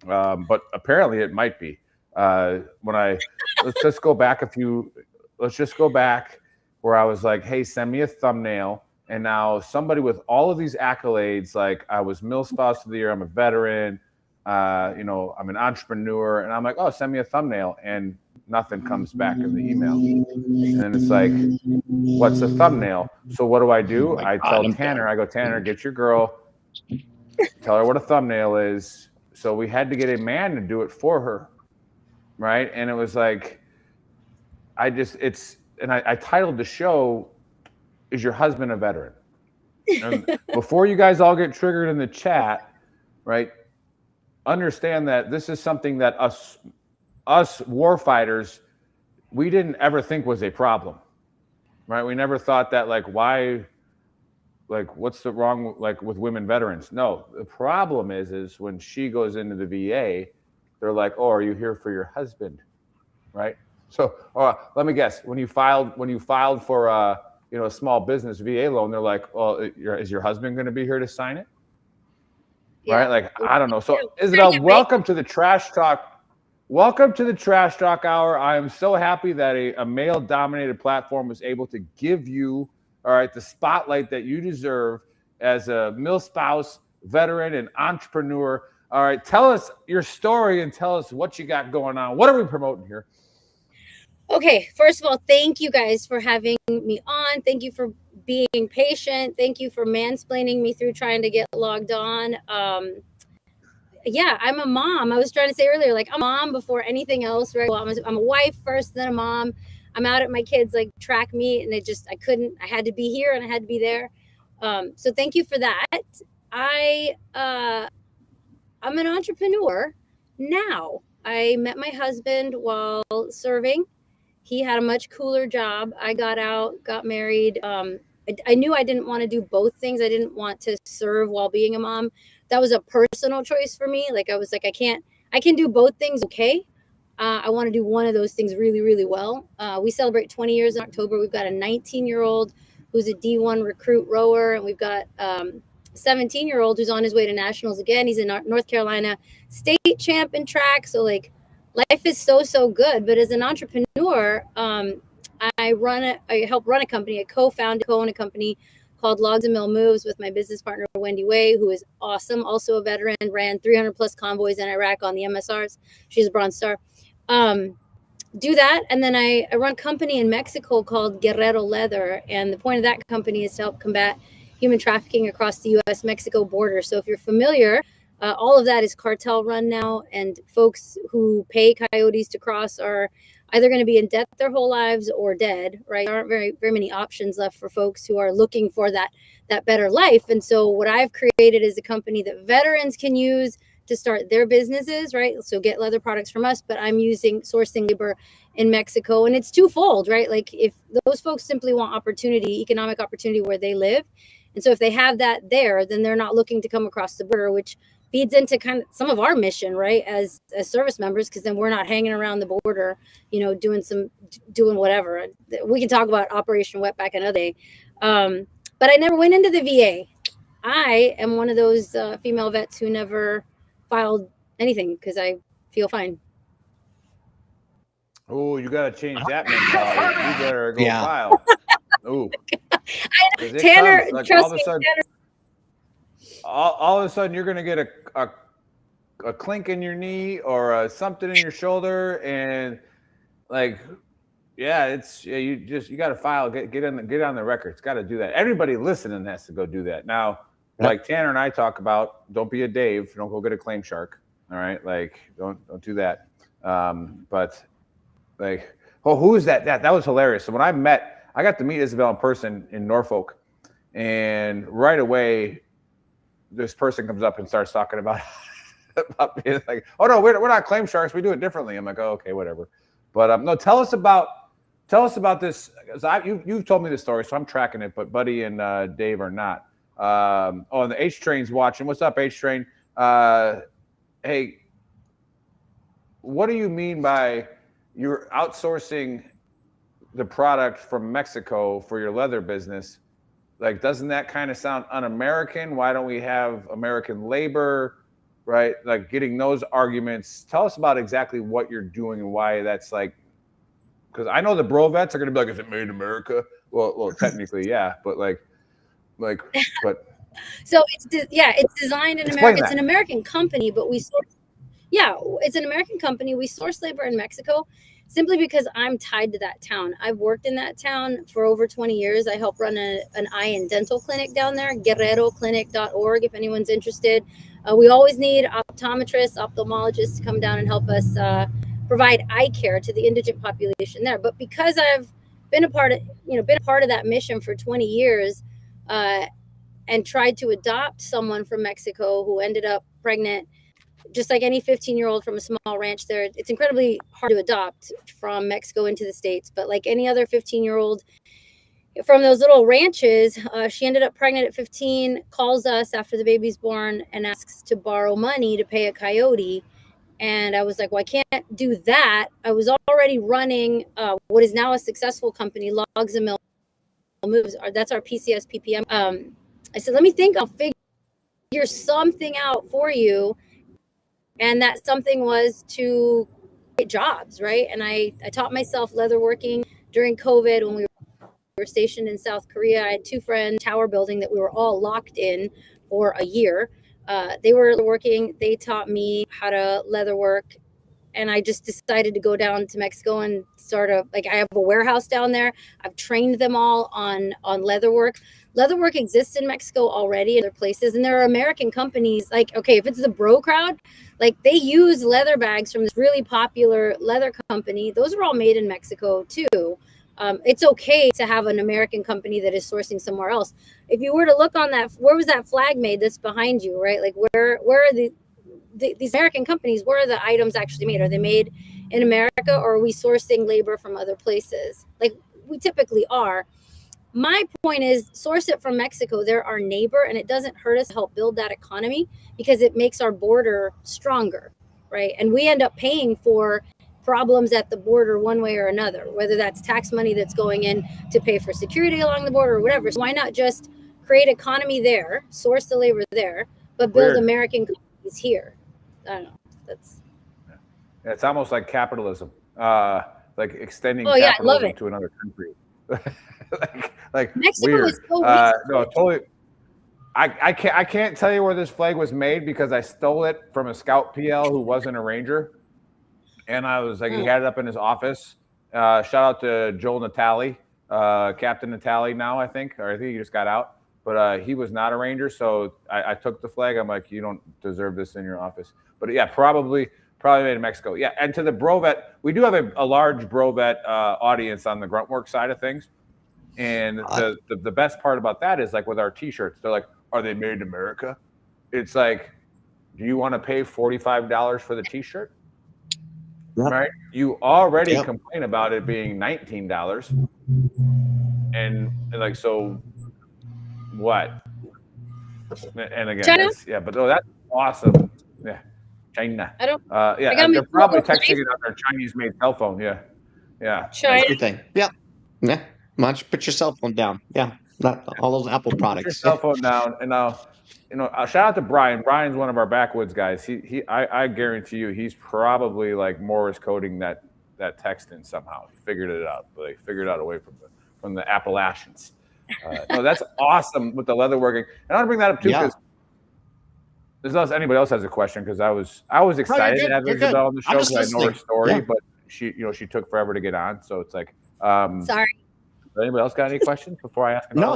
But apparently it might be. Let's just go back where I was like, hey, send me a thumbnail. And now somebody with all of these accolades, like I was Milspouse of the Year, I'm a veteran, I'm an entrepreneur, and I'm like, oh, send me a thumbnail, and nothing comes back in the email. And then it's like, what's a thumbnail? So what do? I tell Tanner, I go, Tanner, get your girl, tell her what a thumbnail is. So we had to get a man to do it for her, right? And it was like, I titled the show, Is Your Husband a Veteran? And before you guys all get triggered in the chat, right? Understand that this is something that us warfighters, we didn't ever think was a problem, right? We never thought that what's the wrong with women veterans? No, the problem is when she goes into the VA, they're like, oh, are you here for your husband, right? So let me guess, when you filed for a small business VA loan, they're like, well, is your husband going to be here to sign it? Yeah. Right? Like, I don't know. So Isabel, welcome to the Trash Talk. Welcome to the Trash Talk Hour. I am so happy that a male-dominated platform was able to give you, all right, the spotlight that you deserve as a Milspouse veteran and entrepreneur. All right, tell us your story and tell us what you got going on. What are we promoting here? Okay, first of all, thank you guys for having me on. Thank you for being patient. Thank you for mansplaining me through trying to get logged on. Yeah, I'm a mom. I was trying to say earlier, like, I'm a mom before anything else, right? Well, I'm a wife first, then a mom. I'm out at my kids' like track meet, and I had to be here and I had to be there. So thank you for that. I'm an entrepreneur now. I met my husband while serving. He had a much cooler job. I got out, got married. I knew I didn't want to do both things. I didn't want to serve while being a mom. That was a personal choice for me. Like, I was like, I can do both things. Okay. I want to do one of those things really, really well. We celebrate 20 years in October. We've got a 19-year-old who's a D1 recruit rower, and we've got a 17-year-old who's on his way to nationals again. He's in North Carolina state champ in track. So like, life is so good. But as an entrepreneur, I help run a company. I co-own a company called Logs and Mill Moves with my business partner, Wendy Way, who is awesome. Also a veteran, ran 300 plus convoys in Iraq on the MSRs. She's a Bronze Star. Do that. And then I run a company in Mexico called Guerrero Leather. And the point of that company is to help combat human trafficking across the U.S.-Mexico border. So if you're familiar, all of that is cartel run now, and folks who pay coyotes to cross are either going to be in debt their whole lives or dead, right? There aren't very many options left for folks who are looking for that better life. And so what I've created is a company that veterans can use to start their businesses, right? So get leather products from us, but I'm sourcing labor in Mexico, and it's twofold, right? Like, if those folks simply want economic opportunity where they live. And so if they have that there, then they're not looking to come across the border, which feeds into kind of some of our mission, right, as service members, because then we're not hanging around the border, doing whatever. We can talk about Operation Wetback another day. But I never went into the VA. I am one of those female vets who never filed anything because I feel fine. Oh, you got to change that mentality. You better go file. Oh, Tanner, like, trust me, Tanner. All of a sudden, you're going to get a clink in your knee or something in your shoulder, and like, you got to file. Get on the record. It's got to do that. Everybody listening has to go do that. Now, like Tanner and I talk about, don't be a Dave. Don't go get a claim shark. All right, like don't do that. But like, who is that? That was hilarious. So when I got to meet Isabel in person in Norfolk, and right away, this person comes up and starts talking about being like, oh no, we're not claim sharks. We do it differently. I'm like, oh, okay, whatever. But no, tell us about Tell us about this. You've told me the story, so I'm tracking it, but Buddy and Dave are not. And the H Train's watching. What's up, H Train? Hey, what do you mean by you're outsourcing the product from Mexico for your leather business? Like, doesn't that kind of sound un-American? Why don't we have American labor, right? Like, getting those arguments. Tell us about exactly what you're doing and why that's like. Because I know the bro vets are going to be like, is it made in America? Well, technically, yeah, but but. So it's designed in America. It's an American company, but we source. Yeah, it's an American company. We source labor in Mexico simply because I'm tied to that town. I've worked in that town for over 20 years. I help run an eye and dental clinic down there, guerreroclinic.org, if anyone's interested. We always need optometrists, ophthalmologists to come down and help us provide eye care to the indigent population there. But because I've been a part of that mission for 20 years and tried to adopt someone from Mexico who ended up pregnant, just like any 15-year-old from a small ranch there, it's incredibly hard to adopt from Mexico into the States. But like any other 15-year-old from those little ranches, she ended up pregnant at 15, calls us after the baby's born and asks to borrow money to pay a coyote. And I was like, well, I can't do that. I was already running what is now a successful company, Logs and Moves. That's our PCS PPM. I said, let me think. I'll figure something out for you. And that something was to get jobs, right? And I taught myself leatherworking during COVID when we were stationed in South Korea. I had two friends, tower building, that we were all locked in for a year. They were working. They taught me how to leatherwork. And I just decided to go down to Mexico and start I have a warehouse down there. I've trained them all on leatherwork. Leatherwork exists in Mexico already in other places. And there are American companies if it's the bro crowd, they use leather bags from this really popular leather company. Those are all made in Mexico too. It's okay to have an American company that is sourcing somewhere else. If you were to look on that, where was that flag made that's behind you, right? Like where are these American companies, where are the items actually made? Are they made in America, or are we sourcing labor from other places? Like we typically are. My point is, source it from Mexico. They're our neighbor, and it doesn't hurt us to help build that economy because it makes our border stronger, right? And we end up paying for problems at the border one way or another, whether that's tax money that's going in to pay for security along the border or whatever. So why not just create economy there, source the labor there, but build American companies here? I don't know. It's almost like capitalism, like extending capitalism to another country. like Mexico weird. is so no, totally. I can't tell you where this flag was made because I stole it from a scout PL who wasn't a ranger, and I was like, he had it up in his office. Shout out to Joel Natali, Captain Natali now, I think he just got out. But he was not a ranger, so I took the flag. I'm like, you don't deserve this in your office. But yeah, probably made in Mexico. Yeah, and to the Brovet, we do have a large Brovet audience on the Gruntwork side of things. And the best part about that is like with our T-shirts, they're like, are they made in America? It's like, do you want to pay $45 for the T-shirt? Yep. Right? You already complain about it being $19, and like so. What? And again, but that's awesome. Yeah, China. They're probably texting it on their Chinese-made cell phone. Yeah. China. That's a good thing. Yeah. Why don't you put your cell phone down? Yeah, not all those Apple products. Put your cell phone down, and now, shout out to Brian. Brian's one of our backwoods guys. I guarantee you, he's probably like Morse coding that text in somehow. He figured it out, but he figured out away from the Appalachians. No, that's awesome with the leatherworking, and I want to bring that up too because unless anybody else has a question, because I was excited to have Isabel on the show because I know her story, but she took forever to get on, so it's like sorry. Anybody else got any questions before I ask? No.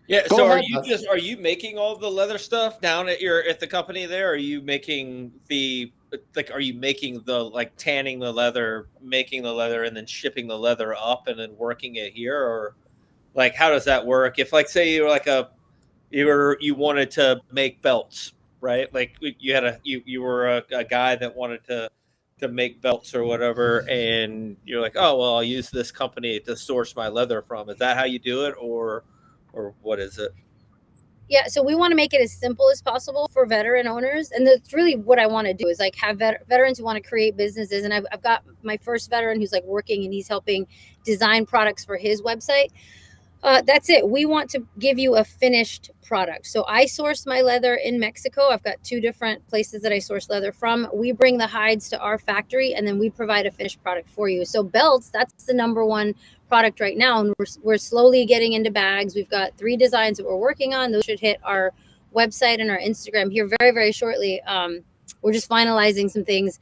Yeah. So are you making all the leather stuff down at the company there? Are you making are you making the tanning the leather, making the leather, and then shipping the leather up and then working it here, or how does that work? If say you were you wanted to make belts, right? Like you were a guy that wanted to make belts or whatever, and you're like, oh well, I'll use this company to source my leather from. Is that how you do it, or what is it? Yeah, so we want to make it as simple as possible for veteran owners, and that's really what I want to do is like have veterans who want to create businesses. And I've got my first veteran who's like working and he's helping design products for his website. That's it. We want to give you a finished product. So I source my leather in Mexico. I've got 2 different places that I source leather from. We bring the hides to our factory and then we provide a finished product for you. So belts, that's the number one product right now. And we're slowly getting into bags. We've got 3 designs that we're working on. Those should hit our website and our Instagram here very, very shortly. We're just finalizing some things.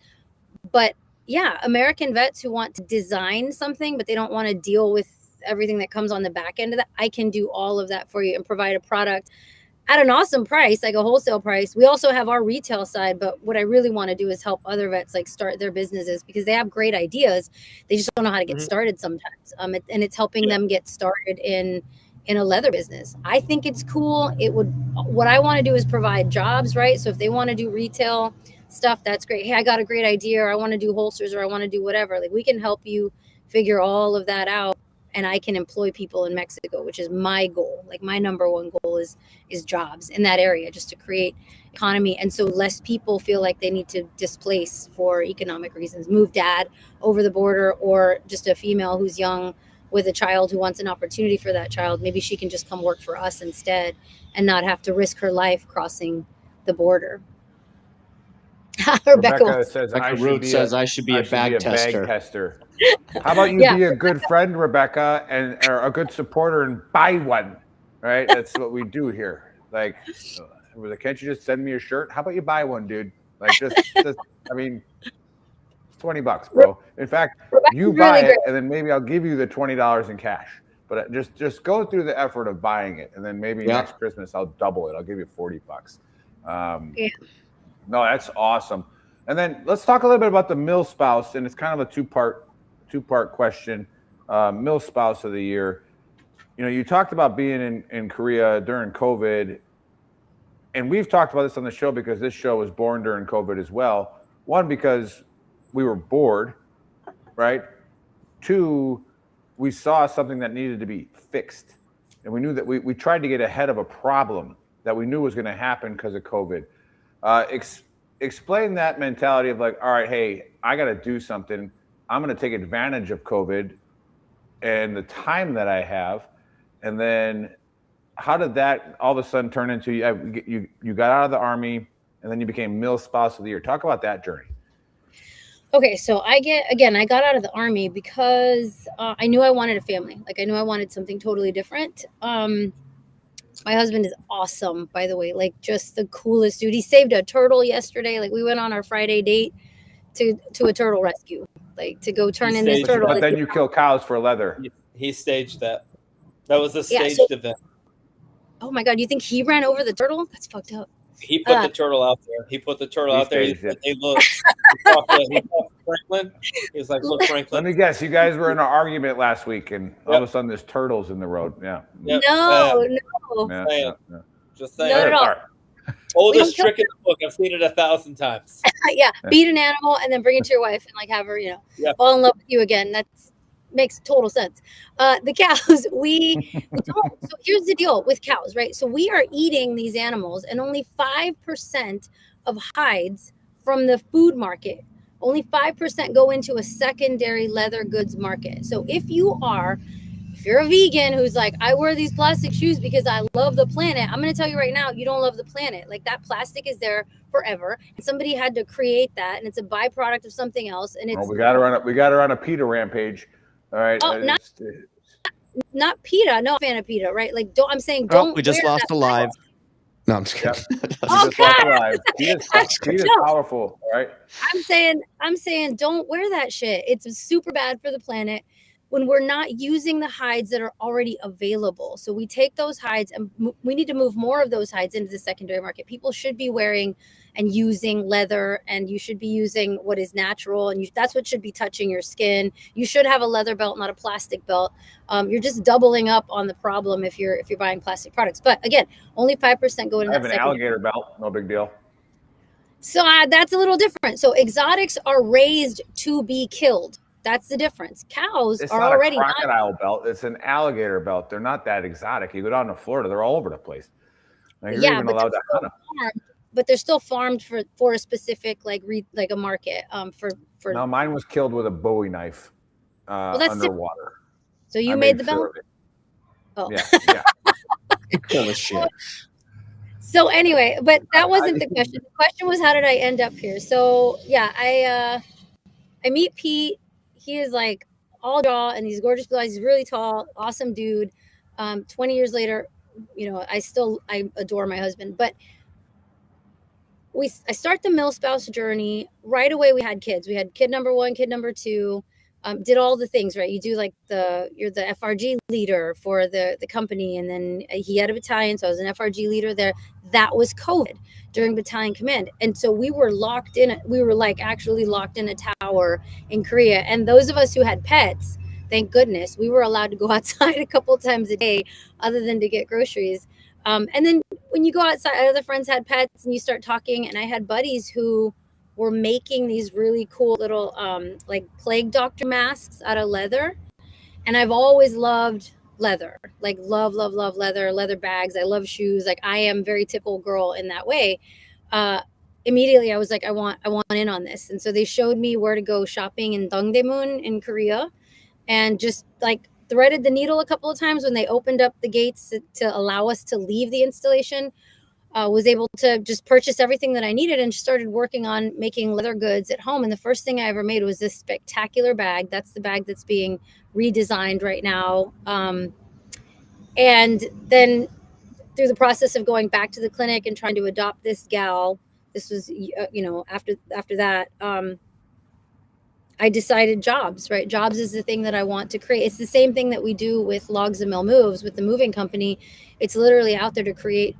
But yeah, American vets who want to design something, but they don't want to deal with everything that comes on the back end of that, I can do all of that for you and provide a product at an awesome price, like a wholesale price. We also have our retail side, but what I really want to do is help other vets like start their businesses because they have great ideas. They just don't know how to get started sometimes. And it's helping them get started in a leather business. I think it's cool. What I want to do is provide jobs, right? So if they want to do retail stuff, that's great. Hey, I got a great idea, or I want to do holsters, or I want to do whatever. Like we can help you figure all of that out. And I can employ people in Mexico, which is my goal. Like my number one goal is jobs in that area, just to create economy. And so less people feel like they need to displace for economic reasons, move dad over the border, or just a female who's young with a child who wants an opportunity for that child. Maybe she can just come work for us instead and not have to risk her life crossing the border. Rebecca says, I should be a bag tester. How about you be a good friend, Rebecca, or a good supporter and buy one, right? That's what we do here. Like, can't you just send me a shirt? How about you buy one, dude? Like, just I mean, it's $20, bro. In fact, you buy it, and then maybe I'll give you the $20 in cash. But just go through the effort of buying it, and then maybe next Christmas I'll double it. I'll give you $40. No, that's awesome. And then let's talk a little bit about the Milspouse, and it's kind of a two-part question. Milspouse of the year. You know, you talked about being in Korea during COVID, and we've talked about this on the show because this show was born during COVID as well. 1, because we were bored, right? 2, we saw something that needed to be fixed, and we knew that we tried to get ahead of a problem that we knew was going to happen because of COVID. Explain that mentality of like, all right, hey, I got to do something. I'm going to take advantage of COVID and the time that I have. And then how did that all of a sudden turn into you got out of the Army and then you became Milspouse of the year? Talk about that journey. Okay, so I got out of the Army because I knew I wanted a family. Like I knew I wanted something totally different. My husband is awesome, by the way, like just the coolest dude. He saved a turtle yesterday. Like we went on our Friday date to a turtle rescue, like to go turn in this turtle. But then you kill cows for leather. He staged that. That was a staged event. Oh my God, you think he ran over the turtle? That's fucked up. He put the turtle out there. He said, hey, look. He talked to Franklin. He was like, look, Franklin. Let me guess. You guys were in an argument last week, and all of a sudden there's turtles in the road. Yeah. Yep. No. Just saying. Not at all. Oldest trick in the book. I've seen it 1,000 times. Beat an animal and then bring it to your wife and like have her, fall in love with you again. That's makes total sense. The cows, we don't. So here's the deal with cows, right? So we are eating these animals, and only 5% of hides from the food market, only 5% go into a secondary leather goods market. So if you're a vegan who's like, I wear these plastic shoes because I love the planet, I'm going to tell you right now, you don't love the planet. Like that plastic is there forever, and somebody had to create that, and it's a byproduct of something else. And it's we got her on a PETA rampage. All right. Oh, not PETA. No fan of PETA, right? Like, I'm saying don't. We just lost a live. No, I'm just kidding. Oh, God. PETA's powerful, all right? I'm saying don't wear that shit. It's super bad for the planet when we're not using the hides that are already available. So we take those hides and we need to move more of those hides into the secondary market. People should be wearing and using leather, and you should be using what is natural, and that's what should be touching your skin. You should have a leather belt, not a plastic belt. You're just doubling up on the problem if you're buying plastic products. But again, only 5% go into. I have an alligator belt, no big deal. So that's a little different. So exotics are raised to be killed. That's the difference. Cows It's are not a already crocodile belt. It's an alligator belt. They're not that exotic. You go down to Florida, they're all over the place. Like, you're yeah, even but allowed to hunt them. but they're still farmed for a specific like a market. For No, mine was killed with a Bowie knife that's underwater. So you I made the sure belt? of it. Oh. Yeah. Full of shit. So anyway, but that wasn't the question. The question was, how did I end up here? So yeah, I meet Pete. He is like all jaw and these gorgeous blue eyes. He's really tall, awesome dude. 20 years later, I adore my husband. But I start the Milspouse journey right away. We had kids. We had kid number 1, kid number 2. Did all the things, right? You do like you're the FRG leader for the company, and then he had a battalion, so I was an FRG leader there. That was COVID during battalion command, and so we were locked in. We were like actually locked in a tower in Korea, and those of us who had pets, thank goodness, we were allowed to go outside a couple times a day, other than to get groceries. And then when you go outside, other friends had pets, and you start talking, and I had buddies who were making these really cool little like plague doctor masks out of leather. And I've always loved leather, like love leather bags. I love shoes. Like I am very typical girl in that way. Immediately I was like, I want in on this. And so they showed me where to go shopping in Dongdaemun in Korea, and just like threaded the needle a couple of times when they opened up the gates to allow us to leave the installation. Was able to just purchase everything that I needed and started working on making leather goods at home. And the first thing I ever made was this spectacular bag. That's the bag that's being redesigned right now. And then through the process of going back to the clinic and trying to adopt this gal, this was, after that, I decided jobs, right? Jobs is the thing that I want to create. It's the same thing that we do with Logs and Mill Moves with the moving company. It's literally out there to create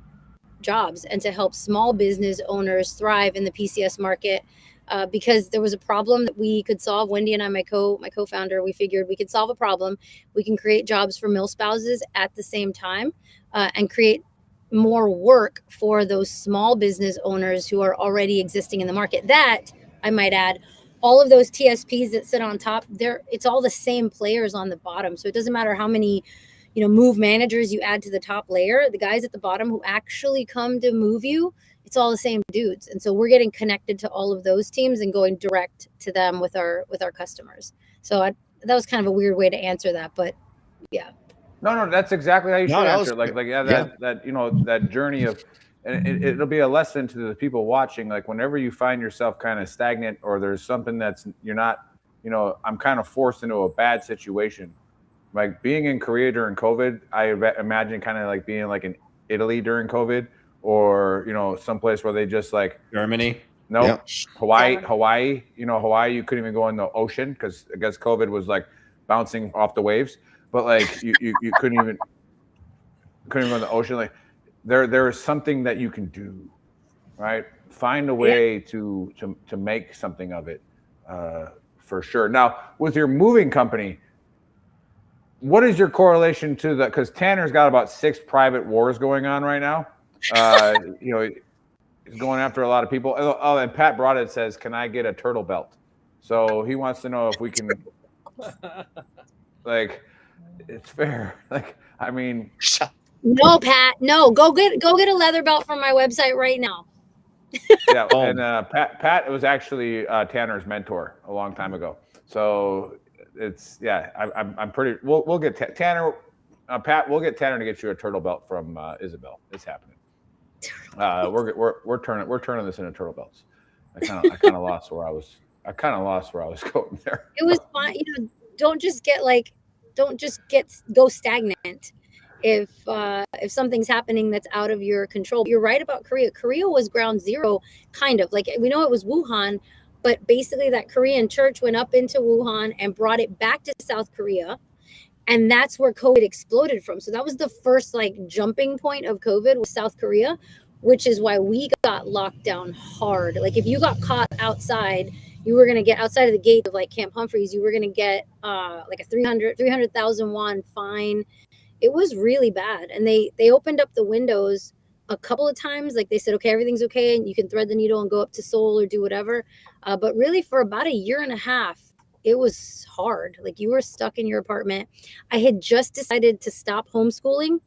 jobs and to help small business owners thrive in the PCS market, because there was a problem that we could solve. Wendy and I, my co-founder, we figured we could solve a problem. We can create jobs for mill spouses at the same time, and create more work for those small business owners who are already existing in the market. That, I might add, all of those TSPs that sit on top, it's all the same players on the bottom. So it doesn't matter how many move managers you add to the top layer, the guys at the bottom who actually come to move you, it's all the same dudes. And so we're getting connected to all of those teams and going direct to them with our customers. So that was kind of a weird way to answer that, but yeah. No, that's exactly how you should answer it. That journey of, and it'll be a lesson to the people watching. Like whenever you find yourself kind of stagnant, or there's something that's you're not, I'm kind of forced into a bad situation. Like being in Korea during COVID, I imagine kind of like being like in Italy during COVID, or someplace where they just like Germany. No, Yep. Hawaii. Hawaii, you couldn't even go in the ocean because I guess COVID was like bouncing off the waves. But like you couldn't even go in the ocean. Like there is something that you can do, right? Find a way to make something of it, for sure. Now with your moving company, what is your correlation to that? Because Tanner's got about 6 private wars going on right now. He's going after a lot of people. Oh, and Pat Broadhead says, "Can I get a turtle belt?" So he wants to know if we can. Like, it's fair. Like, I mean, no, Pat, no. Go get a leather belt from my website right now. Yeah, and Pat was actually Tanner's mentor a long time ago. So it's I'm pretty. We'll get Tanner, Pat. We'll get Tanner to get you a turtle belt from Isabel. It's happening. We're turning this into turtle belts. I kind of lost where I was. Going there. It was fun. Don't just go stagnant. If something's happening that's out of your control. You're right about Korea. Korea was ground zero, kind of. Like, we know it was Wuhan, but basically that Korean church went up into Wuhan and brought it back to South Korea. And that's where COVID exploded from. So that was the first jumping point of COVID was South Korea, which is why we got locked down hard. Like, if you got caught outside, you were going to get outside of the gate of Camp Humphreys, you were going to get a 300,000 won fine. It was really bad. And they opened up the windows a couple of times. Like they said, okay, everything's okay, and you can thread the needle and go up to Seoul or do whatever. But really, for about a year and a half, it was hard. Like you were stuck in your apartment. I had just decided to stop homeschooling,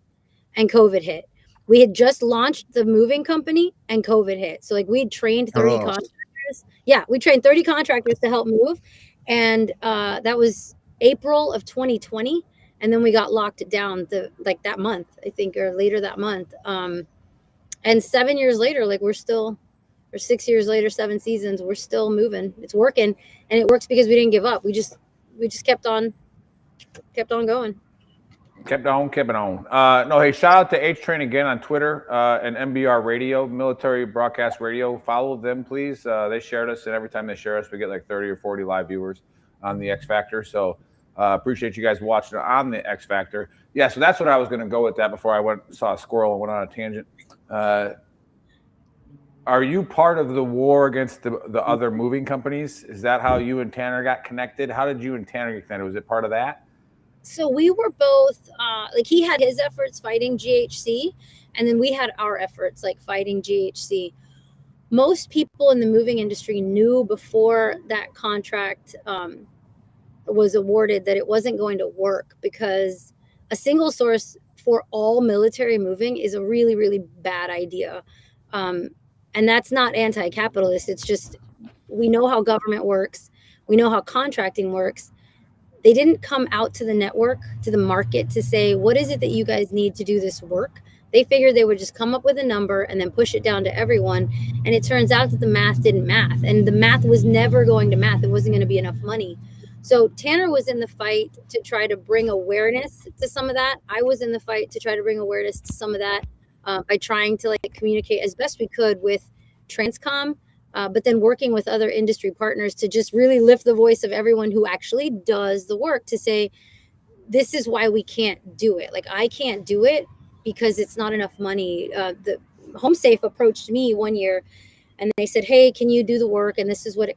and COVID hit. We had just launched the moving company, and COVID hit. So like we had trained 30 contractors. Yeah, we trained 30 contractors to help move, and that was April of 2020. And then we got locked down that month, I think, or later that month. And 7 years later, like we're 6 years later, 7 seasons, we're still moving. It's working, and it works because we didn't give up. We just kept on going. Kept it on. No, hey, shout out to H-Train again on Twitter and MBR Radio, Military Broadcast Radio. Follow them, please. They shared us, and every time they share us, we get like 30 or 40 live viewers on the X Factor. So appreciate you guys watching on the X Factor. Yeah, so that's what I was going to go with that before I saw a squirrel and went on a tangent. Are you part of the war against the other moving companies? Is that how you and Tanner got connected? How did you and Tanner get connected? Was it part of that? So we were both like he had his efforts fighting GHC, and then we had our efforts like fighting GHC. Most people in the moving industry knew before that contract was awarded that it wasn't going to work, because a single source for all military moving is a really, really bad idea. And that's not anti-capitalist. It's just, we know how government works. We know how contracting works. They didn't come out to the network, to the market, to say, what is it that you guys need to do this work? They figured they would just come up with a number and then push it down to everyone. And it turns out that the math didn't math. And the math was never going to math. It wasn't going to be enough money. So Tanner was in the fight to try to bring awareness to some of that. I was in the fight to try to bring awareness to some of that by trying to like communicate as best we could with Transcom. But then working with other industry partners to just really lift the voice of everyone who actually does the work to say, this is why we can't do it. Like, I can't do it because it's not enough money. The HomeSafe approached me one year and they said, hey, can you do the work? And this is what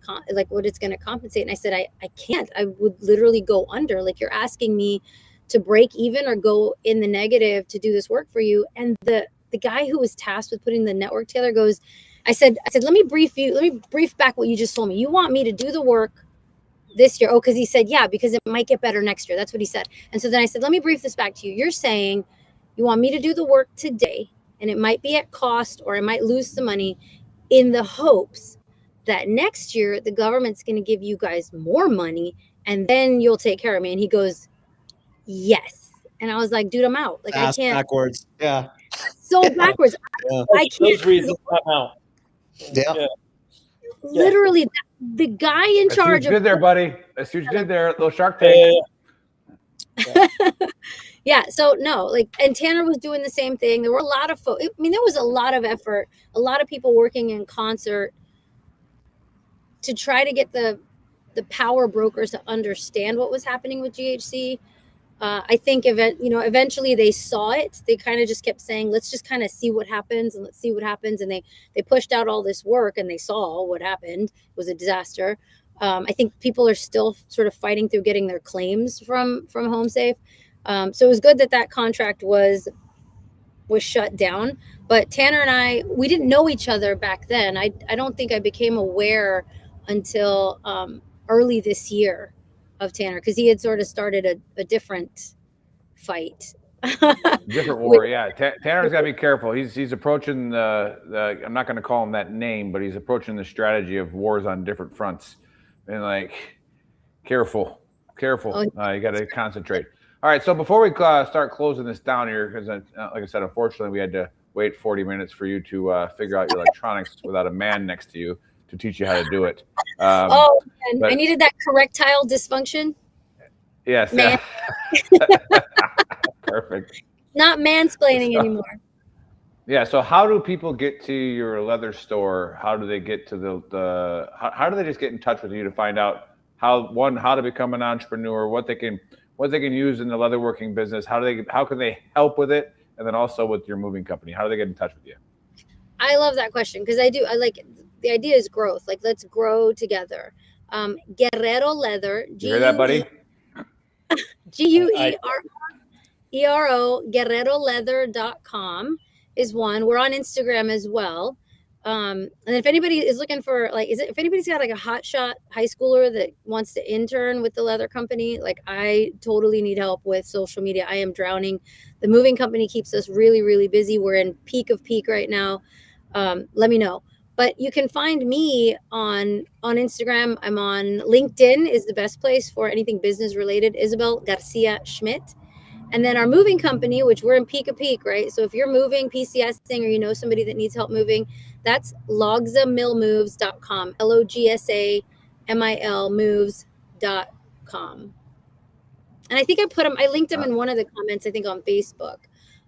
what it's going to compensate. And I said, I can't. I would literally go under. Like, you're asking me to break even or go in the negative to do this work for you. And the guy who was tasked with putting the network together goes, I said, let me brief back what you just told me. You want me to do the work this year? Oh, because he said, yeah, because it might get better next year. That's what he said. And so then I said, let me brief this back to you. You're saying you want me to do the work today, and it might be at cost or I might lose some money, in the hopes that next year the government's going to give you guys more money and then you'll take care of me. And he goes, yes. And I was like, dude, I'm out. Like, Ass I can't. Backwards. Yeah. So backwards. Yeah. I can't. Those reasons I'm out. Yeah. Literally, the guy in charge of. Good there, buddy. That's what you did there. Little Shark Tank. Yeah. So no, like, and Tanner was doing the same thing. There were a lot of folks. I mean, there was a lot of effort, a lot of people working in concert to try to get the power brokers to understand what was happening with GHC. I think eventually they saw it. They kind of just kept saying, let's just kind of see what happens and let's see what happens. And they pushed out all this work and they saw what happened. It was a disaster. I think people are still sort of fighting through getting their claims from HomeSafe. So it was good that contract was shut down. But Tanner and we didn't know each other back then. I don't think I became aware until early this year of Tanner, because he had sort of started a different fight. Different war, yeah. Tanner's got to be careful. He's approaching the I'm not going to call him that name, but he's approaching the strategy of wars on different fronts. And like, careful. Oh, You got to concentrate. All right, so before we start closing this down here, because like I said, unfortunately, we had to wait 40 minutes for you to figure out your electronics without a man next to you to teach you how to do it. And I needed that correctile dysfunction. Yes. Man. Perfect. Not mansplaining anymore. Yeah. So how do people get to your leather store? How do they get to how do they just get in touch with you to find out how to become an entrepreneur, what they can use in the leatherworking business? How can they help with it? And then also with your moving company, how do they get in touch with you? I love that question because I like the idea is growth. Like, let's grow together. Guerrero Leather. You hear that, buddy? GUERO, GuerreroLeather.com. is one. We're on Instagram as well. And if anybody is looking for like, if anybody's got like a hotshot high schooler that wants to intern with the leather company, like I totally need help with social media. I am drowning. The moving company keeps us really, really busy. We're in peak of peak right now. Let me know. But you can find me on Instagram. I'm on LinkedIn is the best place for anything business related. Isabel Garcia Schmidt. And then our moving company, which we're in peak of peak, right? So if you're moving, PCSing, or you know somebody that needs help moving, that's logsamilmoves.com, LOGSAMIL moves.com. And I think I linked them in one of the comments, I think on Facebook.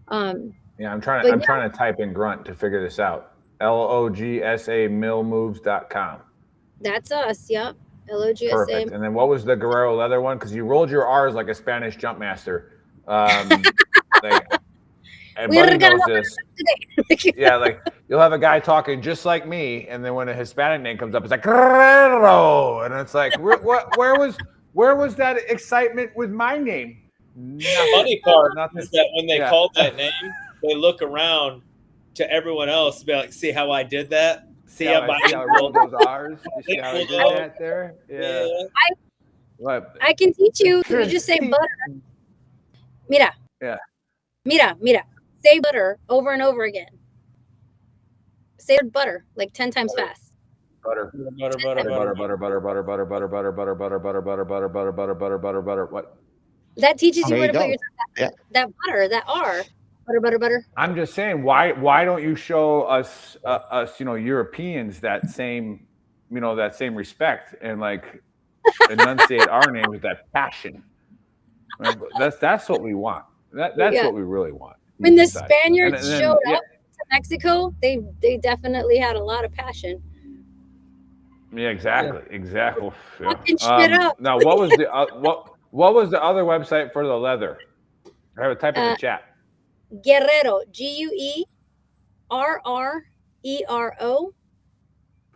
Yeah, I'm trying to type in grunt to figure this out. LOGSAMilmoves.com. That's us, yep. LOGSA. Perfect. And then what was the Guerrero leather one? Because you rolled your R's like a Spanish jump master. And Buddy knows this. Yeah, like you'll have a guy talking just like me, and then when a Hispanic name comes up, it's like Guerrero, and it's like, where was that excitement with my name? The funny part is that when they called that name, they look around to everyone else, be like, "See how I did that? See how I rolled those R's? You see how I did that there? Yeah. I can teach you. You just say butter. Mira. Yeah. Mira. Say butter over and over again. Say butter like 10 times fast. Butter. What? That teaches you where to put that butter, that R. Butter. I'm just saying, why don't you show us Europeans that same respect and like enunciate our name with that passion? That's what we want. That's what we really want. When the Spaniards showed up to Mexico, they definitely had a lot of passion. Yeah, exactly. Fucking shit up. Now, what was the other website for the leather? I have a type in the chat. Guerrero, GUERRERO.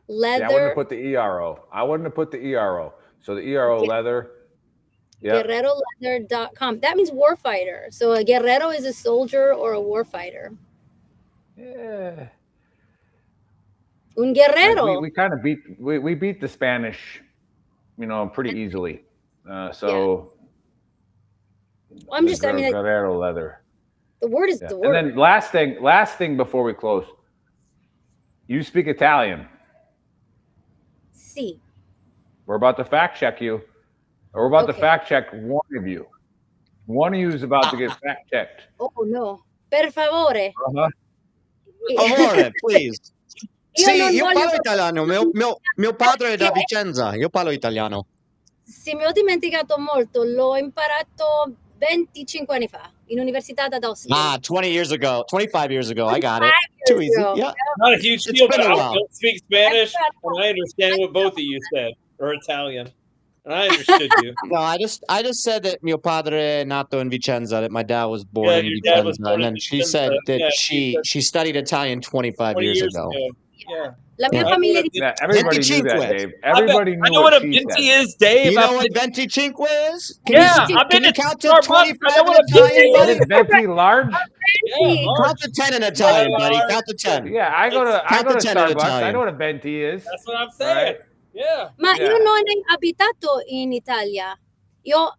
Leather. Yeah, I wouldn't have put the ERO. So the ERO leather. Yeah. GuerreroLeather.com. That means warfighter. So a guerrero is a soldier or a warfighter. Yeah. Un guerrero. We kind of beat the Spanish, pretty easily. So. Well, I'm just. Guerrero leather. The word is the word. And then last thing before we close. You speak Italian. Si. We're about to fact check you. We're about to fact check one of you. One of you is about to get fact checked. Oh no. Per favore. Amore, please. Sì, io parlo italiano. Mio padre è da Vicenza. Io parlo italiano. Sì, mi ho dimenticato molto. L'ho imparato 25 anni fa in università ad Austin. 20 years ago. 25 years ago. I got it. Too easy. Yeah. Not a huge deal, but I don't speak Spanish, and I understand what both of you said, or Italian. And I understood you. No, I just said that mio padre è nato in Vicenza, that my dad was born in Vicenza, and then she said that she studied Italian 25 years ago. Yeah. La mia famiglia di everybody knew that, Dave. Everybody knew I know what a venti is, Dave. You know what 25 is? Can you count to 25 in Italian, What buddy? is venti large? Count to 10 in Italian, buddy. Count to 10. Yeah, I go to Starbucks. Italian. I know what a venti is. That's what I'm saying. Right? Yeah. Ma io non ho abitato in Italia. Io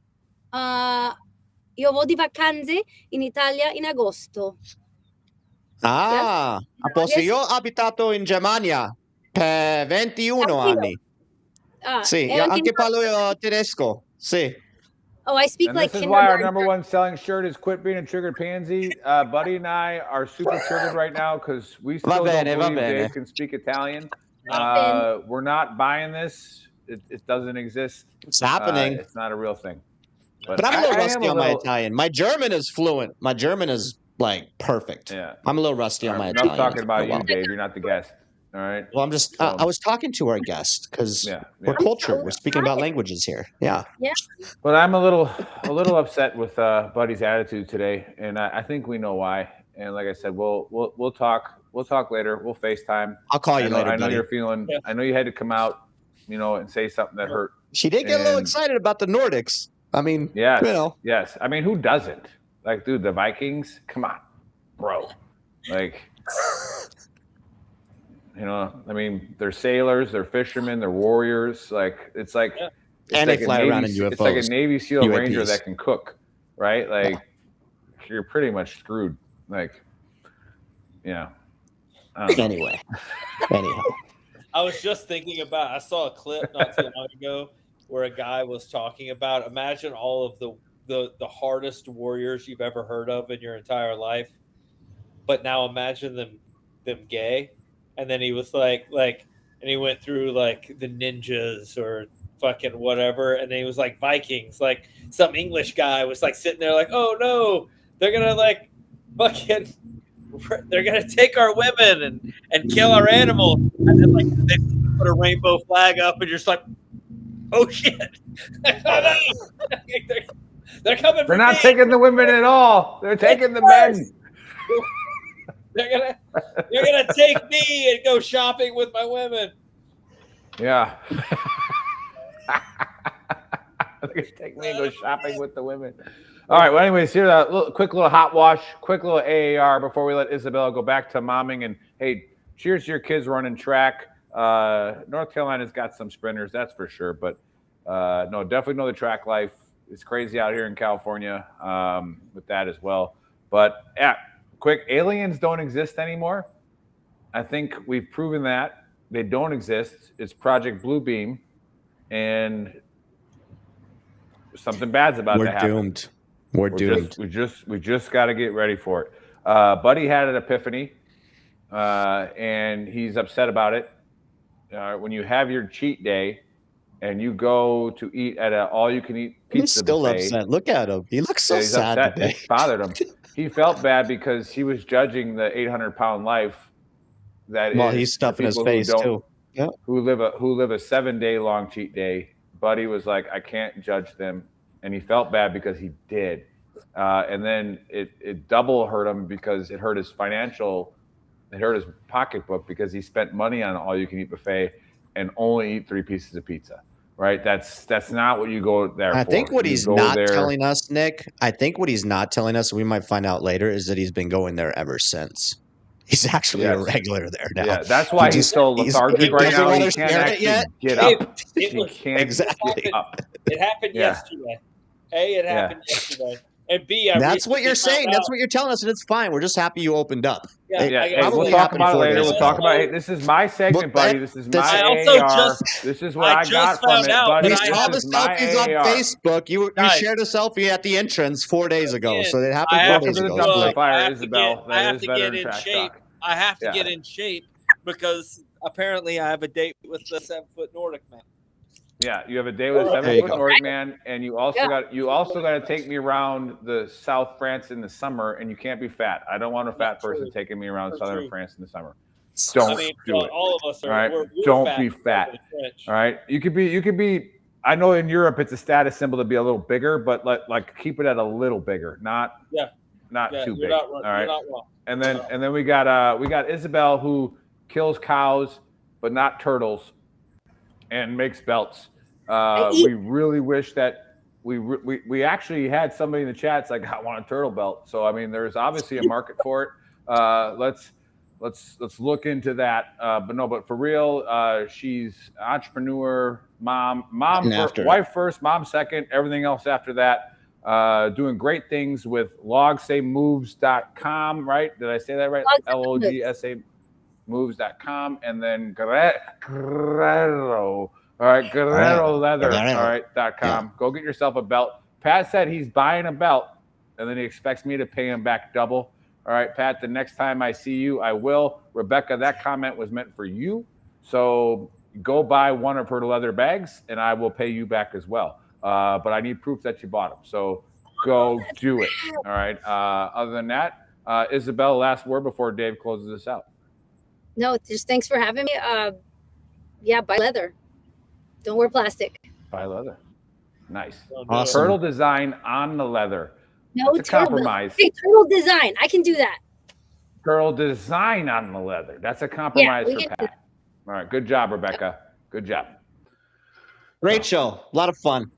vado di vacanze in Italia in agosto. A posto. Io ho abitato in Germania per 21 anni. Sì, io anche parlo tedesco. Sì. Oh, I speak and like this is why our number one selling shirt is "Quit Being a Triggered Pansy." Buddy and I are super triggered right now because we still don't believe Dave can speak Italian. We're not buying this. It doesn't exist. It's happening. It's not a real thing. But I'm a little rusty on my Italian. My German is fluent. My German is like perfect. Yeah. I'm a little rusty on my I'm Italian. not talking about you, Dave. You're not the guest. All right. Well, I'm just. I was talking to our guest because we're cultured. We're speaking about languages here. Yeah. Yeah. But I'm a little upset with Buddy's attitude today, and I think we know why. And like I said, we'll talk. We'll talk later. We'll FaceTime. I'll call you later. I know buddy. you're feeling. Yeah. I know you had to come out, and say something that hurt. She did get a little excited about the Nordics. I mean, yes. I mean, who doesn't? Like, dude, the Vikings. Come on, bro. Like, you know, I mean, they're sailors, they're fishermen, they're warriors. Like, it's like, it's And like they a fly Navy, around in it's like a UFOs, Navy SEAL UAPs. Ranger that can cook, right? Like, you're pretty much screwed. Like, I don't know. Anyway, anyhow. I was just thinking about, I saw a clip not too long ago where a guy was talking about, imagine all of the hardest warriors you've ever heard of in your entire life, but now imagine them gay. And then he was like, and he went through like the ninjas or fucking whatever, and then he was like Vikings, like some English guy was like sitting there like, oh no, they're gonna like fucking, they're gonna take our women and kill our animals, and then like they put a rainbow flag up, and you're just like, oh shit, they're coming. They're not taking the women at all. They're taking the men. They're gonna take me and go shopping with my women. Yeah. They're gonna take me and go shopping with the women. All right. Well, anyways, here's a quick little hot wash, quick little AAR before we let Isabella go back to momming. And hey, cheers to your kids running track. North Carolina's got some sprinters, that's for sure. But no, definitely know the track life. It's crazy out here in California with that as well. But yeah, quick, aliens don't exist anymore. I think we've proven that they don't exist. It's Project Bluebeam, and something bad's about to happen. Doomed. We're doomed. We just got to get ready for it. Buddy had an epiphany, and he's upset about it. When you have your cheat day, and you go to eat at an all-you-can-eat pizza He's still buffet, upset. Look at him. He looks so sad upset. today. It bothered him. He felt bad because he was judging the 800-pound life that Well, is he's stuffing his people face too. Yeah. Who live a 7-day long cheat day. Buddy was like, I can't judge them, and he felt bad because he did, and then it double hurt him because it hurt his pocketbook because he spent money on an all-you-can-eat buffet and only eat 3 pieces of pizza. Right? That's not what you go there for. I think what he's not telling us, Nick, we might find out later, is that he's been going there ever since. He's actually a regular there now. Yeah, that's why he's so lethargic right now. He can't actually get up. He can't exactly. up. It happened yesterday. It happened yesterday. And B, that's what you're saying. That's what you're telling us, and it's fine. We're just happy you opened up. Yeah, we'll talk about it later. We'll talk about it. This is my segment, buddy. This is my AR. This is what I got from it, buddy. We saw the selfies on Facebook. You shared a selfie at the entrance 4 days ago, so it happened 4 days ago. I have to get in shape. I have to get in shape because apparently I have a date with the 7-foot Nordic man. Yeah, you have a day with a 7-foot Nordic man, and you also got to take me around the South France in the summer, and you can't be fat. I don't want a fat person taking me around Southern France in the summer. Don't do it. All of us are. All right, we're don't be fat. All right, you could be. I know in Europe it's a status symbol to be a little bigger, but like keep it at a little bigger, not too big. All right, and then we got Isabel, who kills cows but not turtles, and makes belts. We really wish that we actually had somebody in the chat. It's like, I want a turtle belt. So I mean, there's obviously a market for it. Let's look into that. But for real, she's entrepreneur, wife first, mom second, everything else after that. Doing great things with logsamoves.com, right? Did I say that right? LOGSA moves.com, and then Guerrero. All right, Guerrero Leather. All right, .com. Go get yourself a belt. Pat said he's buying a belt, and then he expects me to pay him back double. All right, Pat, the next time I see you, I will. Rebecca, that comment was meant for you. So go buy one of her leather bags, and I will pay you back as well. But I need proof that you bought them. So go do it. All right. Other than that, Isabel, last word before Dave closes this out. No, just thanks for having me. Buy leather. Don't wear plastic. Buy leather. Nice. Awesome. Turtle design on the leather. No, that's a compromise. Turtle design. I can do that. Turtle design on the leather. That's a compromise for Pat. All right. Good job, Rebecca. Good job. Great show. A lot of fun.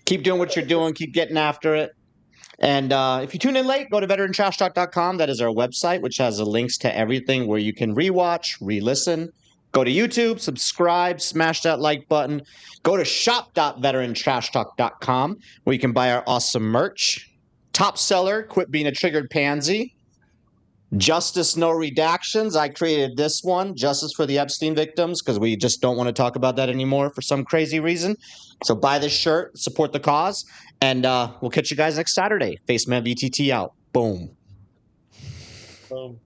Keep doing what you're doing. Keep getting after it. And if you tune in late, go to VeteranTrashTalk.com. That is our website, which has the links to everything where you can rewatch, re-listen. Go to YouTube, subscribe, smash that like button. Go to shop.veterantrashtalk.com where you can buy our awesome merch. Top seller, Quit Being a Triggered Pansy. Justice No Redactions. I created this one, Justice for the Epstein Victims, because we just don't want to talk about that anymore for some crazy reason. So buy this shirt, support the cause, and we'll catch you guys next Saturday. Faceman VTT out. Boom. Boom.